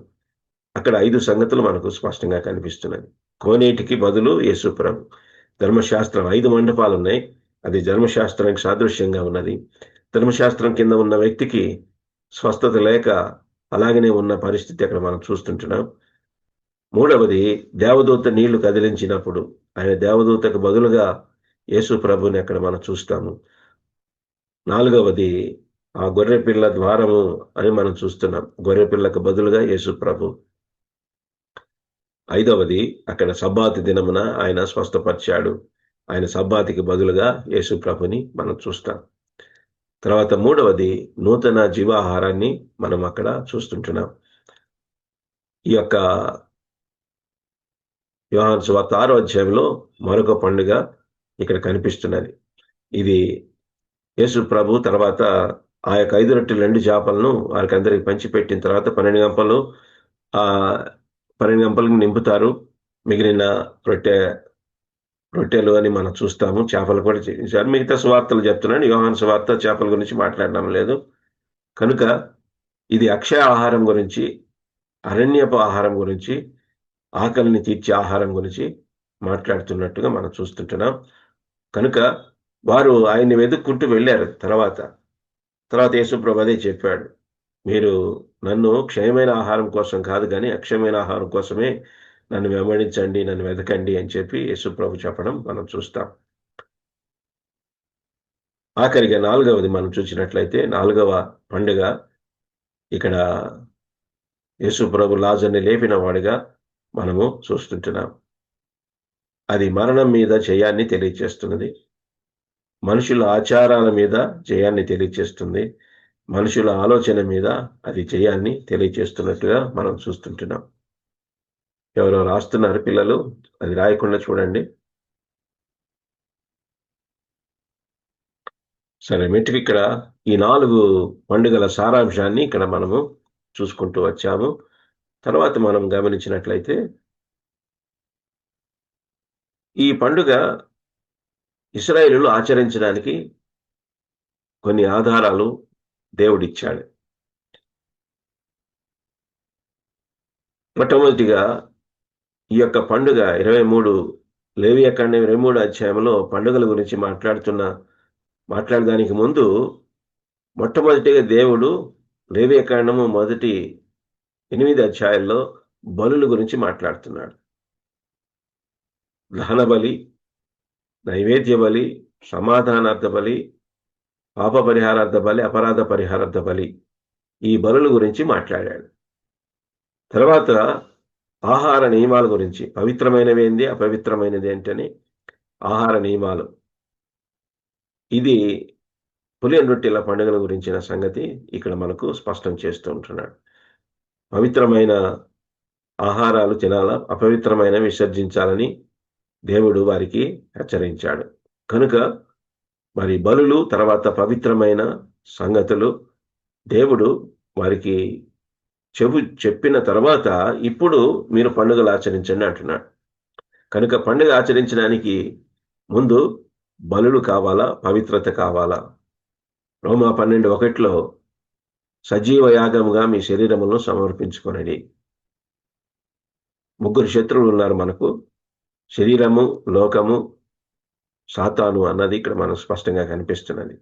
E: అక్కడ 5 సంగతులు మనకు స్పష్టంగా కనిపిస్తున్నది. కోనేటికి బదులు యేసు ప్రభు. ధర్మశాస్త్రం 5 మండపాలు ఉన్నాయి. అది ధర్మశాస్త్రానికి సాదృశ్యంగా ఉన్నది. ధర్మశాస్త్రం కింద ఉన్న వ్యక్తికి స్వస్థత లేక అలాగనే ఉన్న పరిస్థితి అక్కడ మనం చూస్తుంటున్నాం. మూడవది, దేవదూత నీళ్లు కదిలించినప్పుడు ఆయన దేవదూతకు బదులుగా యేసు ప్రభుని అక్కడ మనం చూస్తాము. నాలుగవది, ఆ గొర్రెపిల్ల ద్వారము అని మనం చూస్తున్నాం. గొర్రెపిల్లకు బదులుగా యేసు ప్రభు. ఐదవది, అక్కడ సబ్బాతు దినమున ఆయన స్వస్థపరిచాడు. ఆయన సబ్బాతికి బదులుగా యేసు ప్రభుని మనం చూస్తాం. తర్వాత మూడవది, నూతన జీవాహారాన్ని మనం అక్కడ చూస్తుంటున్నాం. ఈ యొక్క యోహాను సువార్త 6వ అధ్యాయంలో మరొక పండుగ ఇక్కడ కనిపిస్తున్నది. ఇది యేసు ప్రభు తర్వాత ఆ యొక్క 5 రొట్టెలు 2 చేపలను వారికి అందరికి పంచిపెట్టిన తర్వాత 12 గంపలకు నింపుతారు. మిగిలిన రొట్టెలు అని మనం చూస్తాము. చేపలు కూడా చేశారు. మిగతా సువార్తలు చెప్తున్నాను. యోహాను సువార్త చేపల గురించి మాట్లాడడం లేదు. కనుక ఇది అక్షయ ఆహారం గురించి, అరణ్యపు ఆహారం గురించి, ఆకలిని తీర్చే ఆహారం గురించి మాట్లాడుతున్నట్టుగా మనం చూస్తుంటున్నాం. కనుక వారు ఆయన్ని వెతుక్కుంటూ వెళ్ళారు. తర్వాత యేసు ప్రభు అదే చెప్పాడు, మీరు నన్ను క్షయమైన ఆహారం కోసం కాదు కానీ అక్షయమైన ఆహారం కోసమే నన్ను వెంబడించండి, నన్ను వెతకండి అని చెప్పి యేసు ప్రభు చెప్పడం మనం చూస్తాం. ఆఖరిగా 4వది మనం చూసినట్లయితే 4వ పండుగ ఇక్కడ యేసు ప్రభు లాజర్ని లేపిన వాడిగా మనము చూస్తుంటున్నాం. అది మరణం మీద జయాన్ని తెలియచేస్తున్నది. మనుషుల ఆచారాల మీద జయాన్ని తెలియచేస్తుంది. మనుషుల ఆలోచన మీద అది జయాన్ని తెలియచేస్తున్నట్టుగా మనం చూస్తుంటున్నాం. ఎవరో రాస్తున్నారు పిల్లలు, అది రాయకుండా చూడండి. సరే, మెట్టికి ఇక్కడ ఈ 4 పండుగల సారాంశాన్ని ఇక్కడ మనము చూసుకుంటూ వచ్చాము. తర్వాత మనం గమనించినట్లయితే ఈ పండుగ ఇశ్రాయేలులు ఆచరించడానికి కొన్ని ఆధారాలు దేవుడిచ్చాడు. మొట్టమొదటిగా ఈ యొక్క పండుగ 23 లేవియాకాండం 23 అధ్యాయంలో పండుగల గురించి మాట్లాడడానికి ముందు మొట్టమొదటిగా దేవుడు లేవియాకాండము మొదటి 8 అధ్యాయాల్లో బలుల గురించి మాట్లాడుతున్నాడు. దహన బలి, నైవేద్య బలి, సమాధానార్థ బలి, పాప పరిహారార్థ బలి, అపరాధ పరిహారార్థ బలి, ఈ బలుల గురించి మాట్లాడాడు. తర్వాత ఆహార నియమాల గురించి, పవిత్రమైనవి ఏంది, అపవిత్రమైనది ఏంటని ఆహార నియమాలు. ఇది పులియన్ రొట్టెల పండుగల గురించిన సంగతి ఇక్కడ మనకు స్పష్టం చేస్తూ ఉంటున్నాడు. పవిత్రమైన ఆహారాలు తినాలా, అపవిత్రమైన విసర్జించాలని దేవుడు వారికి హెచ్చరించాడు. కనుక మరి బలులు తర్వాత పవిత్రమైన సంగతులు దేవుడు వారికి చెప్పిన తర్వాత ఇప్పుడు మీరు పండుగలు ఆచరించండి అంటున్నాడు. కనుక పండుగ ఆచరించడానికి ముందు బలులు కావాలా, పవిత్రత కావాలా. రోమా 12:1 సజీవ యాగముగా మీ శరీరములను సమర్పించుకొనండి. 3 శత్రువులు ఉన్నారు మనకు, శరీరము, లోకము, సాతాను అన్నది ఇక్కడ మనకు స్పష్టంగా కనిపిస్తున్నది.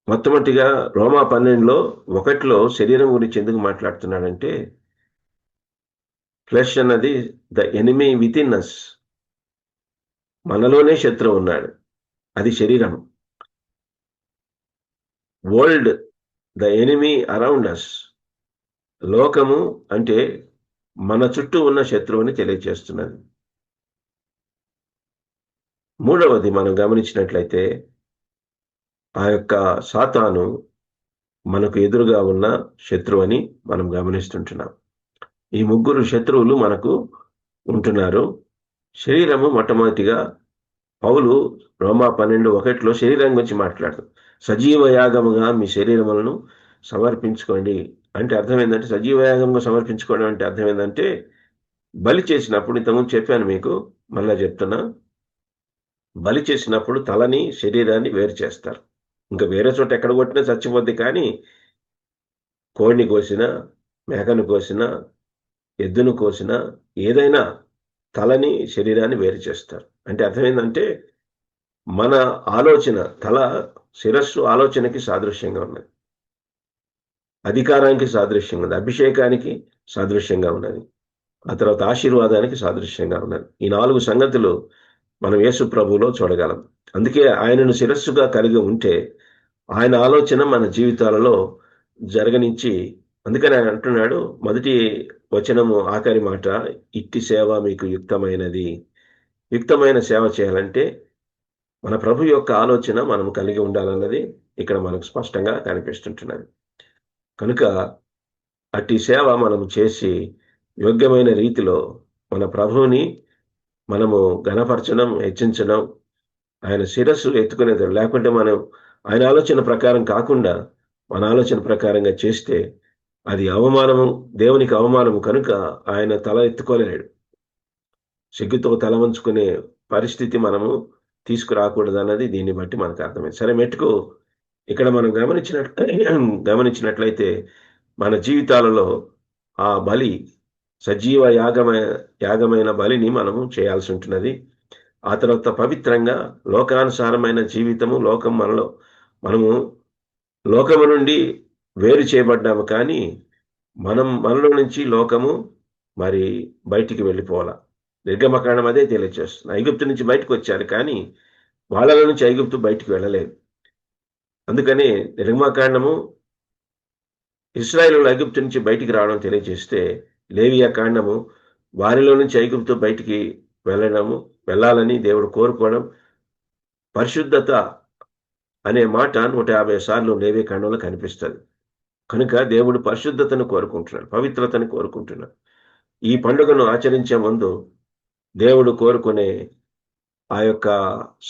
E: మొట్టమొదటిగా రోమా 12:1 శరీరం గురించి ఎందుకు మాట్లాడుతున్నాడంటే, ఫ్లెష్ అన్నది the enemy within us, మనలోనే శత్రువు ఉన్నాడు, అది శరీరం. World the enemy around us, లోకము అంటే మన చుట్టూ ఉన్న శత్రువుని తెలియజేస్తున్నది. మూడవది మనం గమనించినట్లయితే ఆ యొక్క సాతాను మనకు ఎదురుగా ఉన్న శత్రువు అని మనం గమనిస్తుంటున్నాం. ఈ 3 శత్రువులు మనకు ఉంటున్నారు. శరీరము మొట్టమొదటిగా పౌలు రోమా 12:1 శరీరం గురించి మాట్లాడుతాం. సజీవ యాగముగా మీ శరీరములను సమర్పించుకోండి అంటే అర్థం ఏంటంటే, సజీవ యాగంగా సమర్పించుకోవడం అంటే అర్థం ఏంటంటే, బలి చేసినప్పుడు, ఇంతకుముందు చెప్పాను మీకు, మళ్ళా చెప్తున్నా, బలి చేసినప్పుడు తలని శరీరాన్ని వేరు చేస్తారు. ఇంకా వేరే చోట ఎక్కడ కొట్టినా చచ్చిపోద్ది. కానీ కోడిని కోసినా, మేకను కోసినా, ఎద్దును కోసినా, ఏదైనా తలని శరీరాన్ని వేరు చేస్తారు. అంటే అర్థమైందంటే మన ఆలోచన, శిరస్సు ఆలోచనకి సాదృశ్యంగా ఉన్నది, అధికారానికి సాదృశ్యంగా ఉన్నది, అభిషేకానికి సాదృశ్యంగా ఉన్నది, ఆ తర్వాత ఆశీర్వాదానికి సాదృశ్యంగా ఉన్నది. ఈ 4 సంగతులు మనం యేసు ప్రభువులో చూడగలం. అందుకే ఆయనను శిరస్సుగా కలిగి ఉంటే ఆయన ఆలోచన మన జీవితాలలో జరగనించి, అందుకని ఆయన అంటున్నాడు మొదటి వచనము ఆఖరి మాట, ఇట్టి సేవ మీకు యుక్తమైనది. యుక్తమైన సేవ చేయాలంటే మన ప్రభు యొక్క ఆలోచన మనం కలిగి ఉండాలన్నది ఇక్కడ మనకు స్పష్టంగా కనిపిస్తుంటున్నది. కనుక అట్టి సేవ మనం చేసి యోగ్యమైన రీతిలో మన ప్రభువుని మనము ఘనపరచడం, హెచ్చించడం, ఆయన శిరస్సు ఎత్తుకునేది. లేకుంటే మనం ఆయన ఆలోచన ప్రకారం కాకుండా మన ఆలోచన ప్రకారంగా చేస్తే అది అవమానము, దేవునికి అవమానము. కనుక ఆయన తల ఎత్తుకోలేడు. సిగ్గుతో తల వంచుకునే పరిస్థితి మనము తీసుకురాకూడదు అన్నది దీన్ని బట్టి మనకు అర్థమైంది. సరే, మెట్టుకు ఇక్కడ మనం గమనించినట్లయితే మన జీవితాలలో ఆ బలి, సజీవ యాగమైన బలిని మనము చేయాల్సి ఉంటున్నది. ఆ తర్వాత పవిత్రంగా లోకానుసారమైన జీవితము, మనము లోకము నుండి వేరు చేయబడ్డాము, కానీ మనలో నుంచి లోకము మరి బయటికి వెళ్ళిపోవాలా. నిర్గమకాండం అదే తెలియజేస్తుంది. ఐగుప్తు నుంచి బయటకు వచ్చారు, కానీ వాళ్ళలో నుంచి ఐగుప్తు బయటికి వెళ్ళలేదు. అందుకని నిర్గమకాండము ఇశ్రాయేలు ఐగుప్తు నుంచి బయటికి రావడం తెలియజేస్తే, లేవియా కాండము వారిలో నుంచి ఐగుప్తు బయటికి వెళ్ళాలని దేవుడు కోరుకోవడం. పరిశుద్ధత అనే మాట 150 సార్లు లేవియా కాండంలో కనిపిస్తుంది. కనుక దేవుడు పరిశుద్ధతను కోరుకుంటున్నాడు, పవిత్రతను కోరుకుంటున్నాడు. ఈ పండుగను ఆచరించే ముందు దేవుడు కోరుకునే ఆ యొక్క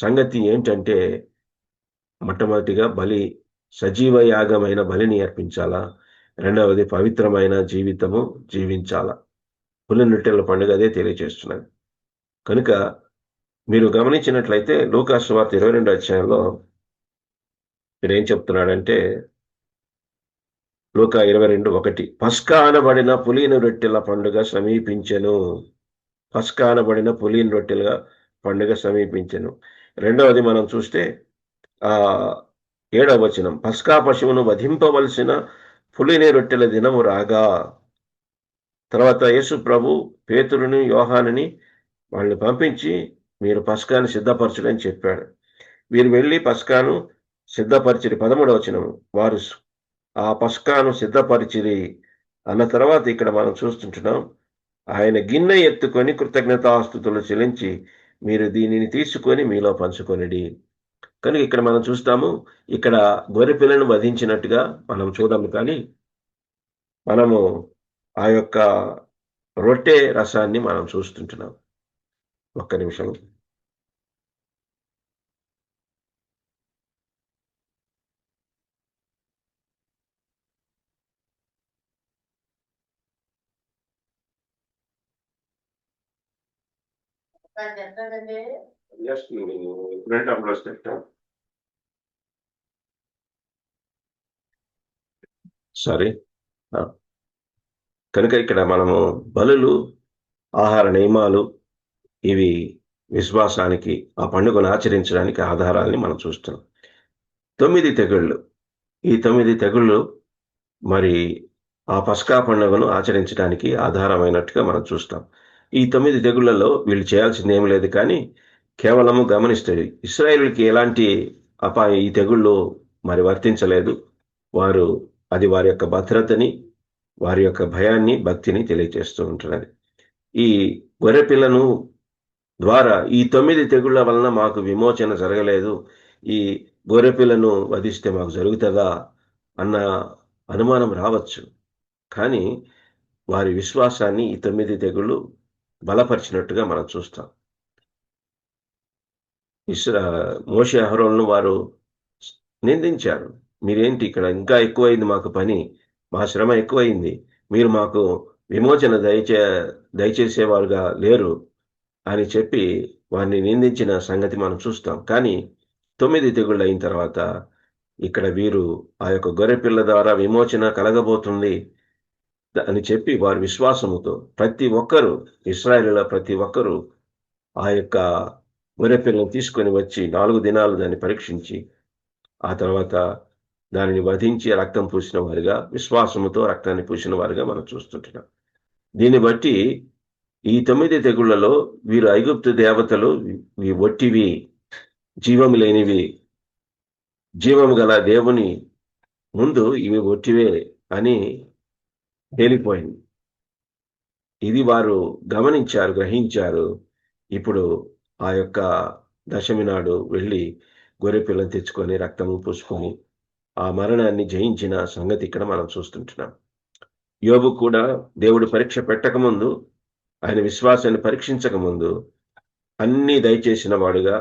E: సంగతి ఏంటంటే, మొట్టమొదటిగా బలి, సజీవ యాగమైన బలిని అర్పించాలా. రెండవది పవిత్రమైన జీవితము జీవించాలా. పులినొట్టెల పండుగ అదే తెలియజేస్తున్నది. కనుక మీరు గమనించినట్లయితే లూకా సువార్త 22వ అధ్యాయంలో ఏం చెప్తున్నాడంటే, లూకా 22:1, పస్కా అనబడిన పులిన రొట్టెల పండుగ సమీపించెను. పస్కా అనబడిన పులిన రొట్టెల పండుగ సమీపించెను. రెండవది మనం చూస్తే 7వ వచనం, పస్కా పశువును వధింపవలసిన పులిని రొట్టెల దినము రాగా. తర్వాత యేసు ప్రభు పేతురుని, యోహానుని వాళ్ళని పంపించి మీరు పస్కాను సిద్ధపరచడని చెప్పాడు. వీరు వెళ్ళి పస్కాను సిద్ధపరిచిరి. 13వ వచనము, వారు ఆ పస్కాను సిద్ధపరిచిరి అన్న తర్వాత ఇక్కడ మనం చూస్తుంటున్నాం, ఆయన గిన్నె ఎత్తుకొని కృతజ్ఞతాస్తుతులు చెల్లించి మీరు దీనిని తీసుకొని మీలో పంచుకొనిడి. కనుక ఇక్కడ మనం చూస్తాము, ఇక్కడ గొర్రె పిల్లను వధించినట్టుగా మనం చూడము, కానీ మనము ఆ యొక్క రొట్టె రసాన్ని మనం చూస్తుంటున్నాం. ఒక్క నిమిషం. సారీ. కనుక ఇక్కడ మనము బలులు, ఆహార నియమాలు, ఇవి విశ్వాసానికి, ఆ పండుగను ఆచరించడానికి ఆధారాలని మనం చూస్తున్నాం. 9 తెగుళ్ళు. ఈ 9 తెగుళ్ళు మరి ఆ పస్కా పండుగను ఆచరించడానికి ఆధారమైనట్టుగా మనం చూస్తాం. ఈ 9 తెగుళ్లలో వీళ్ళు చేయాల్సింది ఏం లేదు, కానీ కేవలము గమనిస్తుంది. ఇశ్రాయేలుకి ఎలాంటి అపాయం ఈ తెగుళ్ళు మరి వర్తించలేదు. అది వారి యొక్క భద్రతని, వారి యొక్క భయాన్ని, భక్తిని తెలియజేస్తూ ఉంటున్నది. ఈ గొర్రె పిల్లను ద్వారా ఈ 9 తెగుళ్ల వలన మాకు విమోచన జరగలేదు, ఈ గొర్రె పిల్లను వధిస్తే మాకు జరుగుతుందా అన్న అనుమానం రావచ్చు. కానీ వారి విశ్వాసాన్ని ఈ 9 తెగుళ్ళు బలపరిచినట్టుగా మనం చూస్తాం. మోషే, అహరోనును వారు నిందించారు. మీరేంటి ఇక్కడ ఇంకా ఎక్కువైంది మాకు పని, మా శ్రమ ఎక్కువైంది, మీరు మాకు విమోచన దయచేసేవారుగా లేరు అని చెప్పి వారిని నిందించిన సంగతి మనం చూస్తాం. కానీ 9 తెగుళ్ళు అయిన తర్వాత ఇక్కడ వీరు ఆ యొక్క గొర్రె పిల్ల ద్వారా విమోచన కలగబోతుంది, అని చెప్పి వారి విశ్వాసముతో ప్రతి ఒక్కరూ, ఇశ్రాయేలులో ప్రతి ఒక్కరూ ఆ యొక్క గొర్రెపిల్లను తీసుకొని వచ్చి 4 దినాలు దాన్ని పరీక్షించి ఆ తర్వాత దానిని వధించి రక్తం పూసిన వారుగా, విశ్వాసముతో రక్తాన్ని పూసిన వారుగా మనం చూస్తుంటున్నాం. దీన్ని బట్టి ఈ 9 తెగుళ్లలో వీరు ఐగుప్తు దేవతలు ఒట్టివి, జీవము లేనివి, జీవము గల దేవుని ముందు ఇవి ఒట్టివే అని తేలిపోయింది. ఇది వారు గమనించారు, గ్రహించారు. ఇప్పుడు ఆ యొక్క దశమి నాడు వెళ్ళి గొర్రెపిల్లను తెచ్చుకొని రక్తము పూసుకొని ఆ మరణాన్ని జయించిన సంగతి ఇక్కడ మనం చూస్తుంటున్నాం. యోబు కూడా దేవుడు పరీక్ష పెట్టకముందు, ఆయన విశ్వాసాన్ని పరీక్షించకముందు అన్నీ దయచేసిన వాడుగా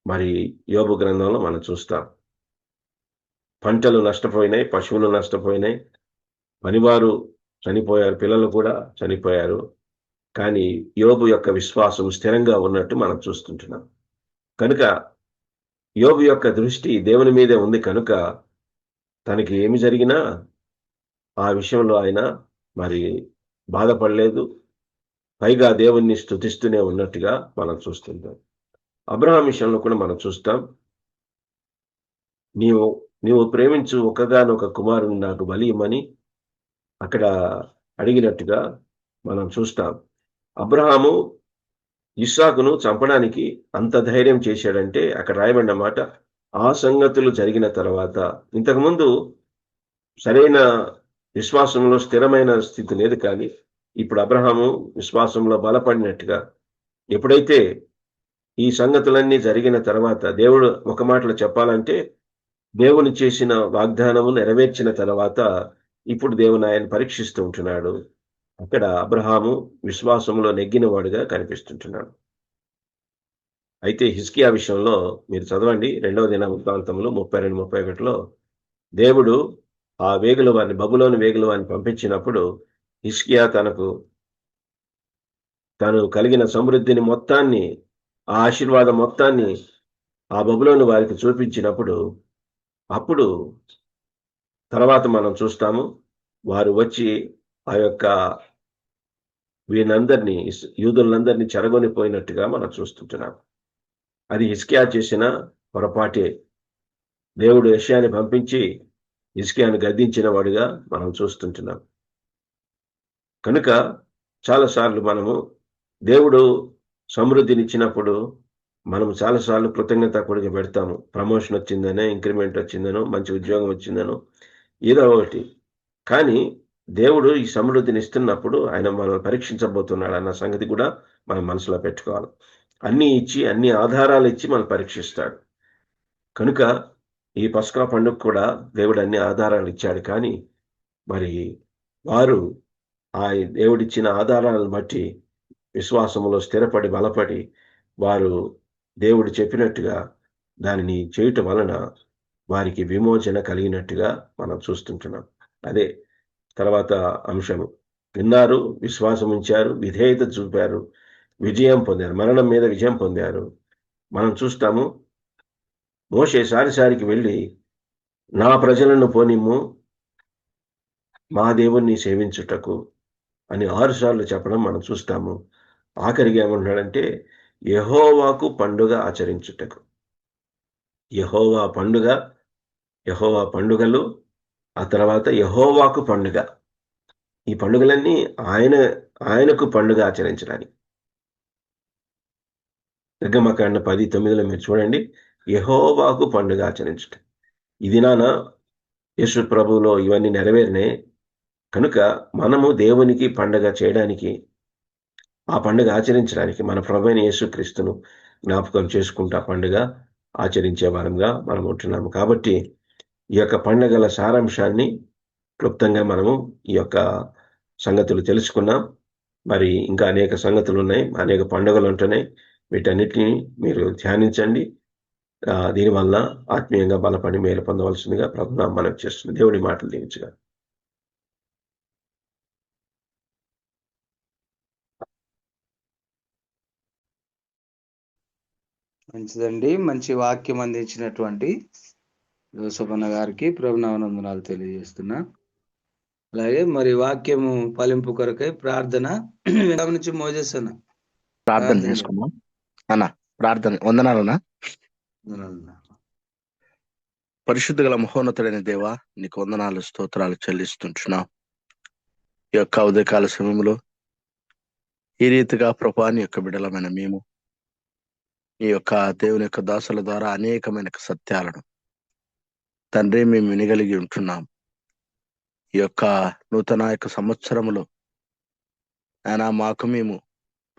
E: మరి యోబు గ్రంథంలో మనం చూస్తాం. పంటలు నష్టపోయినాయి, పశువులు నష్టపోయినాయి, పనివారు చనిపోయారు, పిల్లలు కూడా చనిపోయారు. కానీ యోబు యొక్క విశ్వాసం స్థిరంగా ఉన్నట్టు మనం చూస్తుంటున్నాం. కనుక యోబు యొక్క దృష్టి దేవుని మీదే ఉంది కనుక తనకి ఏమి జరిగినా ఆ విషయంలో ఆయన మరి బాధపడలేదు. పైగా దేవుణ్ణి స్తుతిస్తూనే ఉన్నట్టుగా మనం చూస్తుంటాం. అబ్రహాం విషయంలో కూడా మనం చూస్తాం. నీవు ప్రేమించు ఒకగానొక కుమారుని నాకు బలి ఇమ్మని అక్కడ అడిగినట్టుగా మనం చూస్తాం. అబ్రహాము ఇస్సాకును చంపడానికి అంత ధైర్యం చేశాడంటే అక్కడ రాయబడిన మాట, ఆ సంగతులు జరిగిన తర్వాత. ఇంతకుముందు సరైన విశ్వాసంలో స్థిరమైన స్థితి లేదు, కానీ ఇప్పుడు అబ్రహాము విశ్వాసంలో బలపడినట్టుగా, ఎప్పుడైతే ఈ సంగతులన్నీ జరిగిన తర్వాత, దేవుడు ఒక మాటలో చెప్పాలంటే దేవుని చేసిన వాగ్దానము నెరవేర్చిన తర్వాత ఇప్పుడు దేవుని ఆయన పరీక్షిస్తూ ఉంటున్నాడు. అక్కడ అబ్రహాము విశ్వాసంలో నెగ్గిన వాడుగా కనిపిస్తుంటున్నాడు. అయితే హిజ్కియా విషయంలో మీరు చదవండి, 2వ దినవృత్తాంతములు 32-31లో దేవుడు ఆ వేగుల వారిని, బబులోని వేగుల వారిని పంపించినప్పుడు హిజ్కియా తను కలిగిన సమృద్ధిని మొత్తాన్ని, ఆ ఆశీర్వాదం మొత్తాన్ని ఆ బబులోని వారికి చూపించినప్పుడు, అప్పుడు తర్వాత మనం చూస్తాము వారు వచ్చి ఆ యొక్క వీళ్ళందరినీ, యూదులందరినీ చెరగొనిపోయినట్టుగా మనం చూస్తుంటున్నాం. అది హిజ్కియా చేసిన పొరపాటే. దేవుడు యెషయాని పంపించి హిజ్కియాను గద్దించిన వాడుగా మనం చూస్తుంటున్నాం. కనుక చాలాసార్లు మనము దేవుడు సమృద్ధినిచ్చినప్పుడు మనం చాలాసార్లు కృతజ్ఞతాపూర్వకంగా పెడతాము. ప్రమోషన్ వచ్చిందనో, ఇంక్రిమెంట్ వచ్చిందనో, మంచి ఉద్యోగం వచ్చిందనో, ఏదో ఒకటి. కానీ దేవుడు ఈ సమృద్ధిని ఇస్తున్నప్పుడు ఆయన మనం పరీక్షించబోతున్నాడు అన్న సంగతి కూడా మనం మనసులో పెట్టుకోవాలి. అన్నీ ఇచ్చి, అన్ని ఆధారాలు ఇచ్చి మనం పరీక్షిస్తాడు. కనుక ఈ పస్కా పండుగ కూడా దేవుడు అన్ని ఆధారాలు ఇచ్చాడు. కానీ మరి వారు ఆ దేవుడిచ్చిన ఆధారాలను బట్టి విశ్వాసంలో స్థిరపడి బలపడి వారు దేవుడు చెప్పినట్టుగా దానిని చేయటం వలన వారికి విమోచన కలిగినట్టుగా మనం చూస్తుంటున్నాం. అదే తర్వాత అంశము. విన్నారు, విశ్వాసం ఉంచారు, విధేయత చూపారు, విజయం పొందారు, మరణం మీద విజయం పొందారు. మనం చూస్తాము మోషే సారిసారికి వెళ్ళి నా ప్రజలను పోనిమ్ము మా దేవుణ్ణి సేవించుటకు అని 6 సార్లు చెప్పడం మనం చూస్తాము. ఆఖరికి ఏమంటున్నాడంటే యెహోవాకు పండుగ ఆచరించుటకు. యెహోవా పండుగలు, ఆ తర్వాత యెహోవాకు పండుగ. ఈ పండుగలన్నీ ఆయనకు పండుగ ఆచరించడానికి. నిర్గమకాండ 10:9లో మీరు చూడండి, యెహోవాకు పండుగ ఆచరించుట. ఇది నాన్న యేసు ప్రభువులో ఇవన్నీ నెరవేరినాయి కనుక మనము దేవునికి పండుగ చేయడానికి, ఆ పండుగ ఆచరించడానికి మన ప్రభువైన యేసుక్రీస్తును జ్ఞాపకం చేసుకుంటా పండుగ ఆచరించే వారంగా మనం ఉంటున్నాము. కాబట్టి ఈ యొక్క పండుగల సారాంశాన్ని క్లుప్తంగా మనము ఈ యొక్క సంగతులు తెలుసుకున్నాం. మరి ఇంకా అనేక సంగతులు ఉన్నాయి, అనేక పండుగలు ఉంటున్నాయి. వీటన్నిటిని మీరు ధ్యానించండి. దీనివల్ల ఆత్మీయంగా బలపడి మేలు పొందవలసిందిగా ప్రభువు మనవి చేస్తుంది. దేవుడి మాటలు దీవించుగా.
A: మంచిదండి. మంచి వాక్యం అందించినటువంటి యోసఫన్న గారికి ప్రభునామనందనాలు తెలియజేస్తున్నా. అలాగే మరి వాక్యము ఫలింపు కొరకై ప్రార్థన నుంచి మోజెస్ అన్న
F: ప్రార్థన చేసుకున్నాం అన్న. ప్రార్థన. వందనాలన్నా. పరిశుద్ధ గల మహోన్నతుడైన దేవా, నీకు వందనాలు, స్తోత్రాలు చెల్లిస్తుంటున్నాం. ఈ యొక్క ఉదయకాల సమయంలో ఈ రీతిగా ప్రభా నీ యొక్క బిడ్డలమైన మేము ఈ యొక్క దేవుని యొక్క దాసుల ద్వారా అనేకమైన సత్యాలను తండ్రి మేము వినగలిగి ఉంటున్నాం. ఈ యొక్క నూతన యొక్క సంవత్సరములో ఆయన మాకు మేము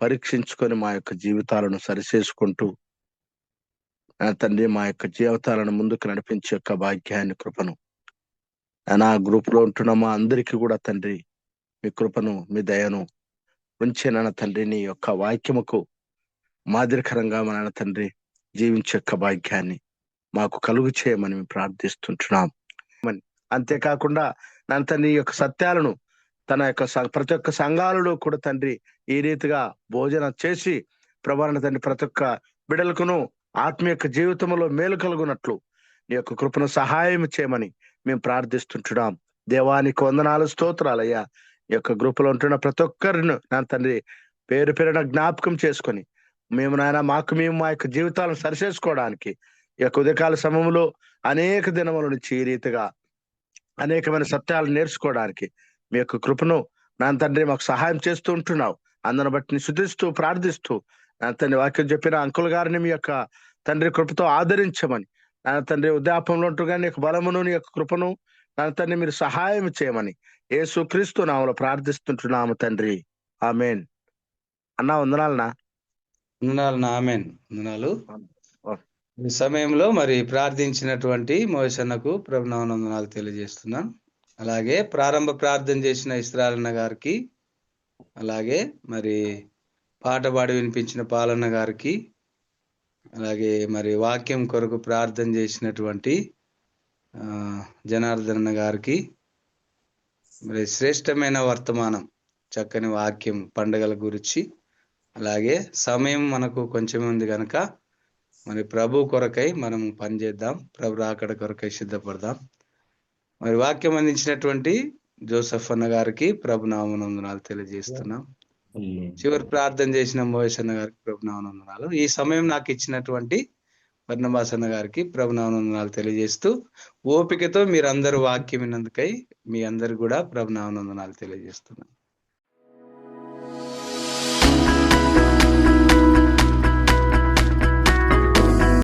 F: పరీక్షించుకొని మా యొక్క జీవితాలను సరిచేసుకుంటూ తండ్రి మా యొక్క జీవితాలను ముందుకు నడిపించే యొక్క భాగ్యాన్ని, కృపను ఆ గ్రూప్ లో ఉంటున్న మా అందరికీ కూడా తండ్రి మీ కృపను, మీ దయను ఉంచేనన్న తండ్రి, నీ యొక్క వాక్యముకు మాదిరికరంగా మన తండ్రి జీవించే యొక్క భాగ్యాన్ని మాకు కలుగు చేయమని మేము ప్రార్థిస్తుంటున్నాం. అంతేకాకుండా నా తండ్రి యొక్క సత్యాలను తన యొక్క ప్రతి ఒక్క సంఘాలలో కూడా తండ్రి ఈ రీతిగా భోజనం చేసి ప్రభాన తండ్రి ప్రతి ఒక్క బిడ్డలకును ఆత్మీయ జీవితంలో మేలు కలుగునట్లు నీ యొక్క కృపను సహాయం చేయమని మేము ప్రార్థిస్తుంటున్నాం. దేవానికి వందనాలు, స్తోత్రాలయ్యా. ఈ యొక్క గ్రూపులో ఉంటున్న ప్రతి ఒక్కరిని నా తండ్రి పేరు పేరున జ్ఞాపకం చేసుకొని మేము నాయన మేము మా యొక్క జీవితాలను సరిచేసుకోవడానికి ఈ యొక్క ఉదయకాల సమయంలో అనేక దినముల నుంచి ఈ రీతిగా అనేకమైన సత్యాలు నేర్చుకోవడానికి మీ యొక్క కృపను నా తండ్రి మాకు సహాయం చేస్తూ ఉంటున్నావు. అందరిని బట్టి శుద్ధిస్తూ ప్రార్థిస్తూ నా తండ్రి వాక్యం చెప్పిన అంకుల్ గారిని మీ యొక్క తండ్రి కృపతో ఆదరించమని, నా తండ్రి ఉద్యాపంలో ఉంటూ నీ యొక్క బలమును, నీ యొక్క కృపను నా తండ్రి మీరు సహాయం చేయమని యేసుక్రీస్తు నామములో ప్రార్థిస్తుంటున్నాము తండ్రి. ఆమేన్. అన్నా వందనాలనా.
A: ఆమేన్. వందనాలు. ఈ సమయంలో మరి ప్రార్థించినటువంటి మోసన్నకు ప్రభునామములు తెలియజేస్తున్నాం. అలాగే ప్రారంభ ప్రార్థన చేసిన ఇస్రాయలన్న గారికి, అలాగే మరి పాట పాడి వినిపించిన పాలన్న గారికి, అలాగే మరి వాక్యం కొరకు ప్రార్థన చేసినటువంటి జనార్దన గారికి, మరి శ్రేష్టమైన వర్తమానం, చక్కని వాక్యం పండుగల గురించి, అలాగే సమయం మనకు కొంచెం ఉంది కనుక మరి ప్రభు కొరకై మనం పనిచేద్దాం, ప్రభు రాకడ కొరకై సిద్ధపడదాం. మరి వాక్యం అందించినటువంటి జోసెఫ్ అన్న గారికి ప్రభునామములు తెలియజేస్తున్నాం. చివరి ప్రార్థన చేసిన మోయేష్ అన్న గారికి ప్రభునామములు. ఈ సమయం నాకు ఇచ్చినటువంటి బర్నబాస్ అన్న గారికి ప్రభునామములు తెలియజేస్తూ ఓపికతో మీరందరూ వాక్యం విన్నందుకై మీ అందరు కూడా ప్రభునామములు తెలియజేస్తున్నాం.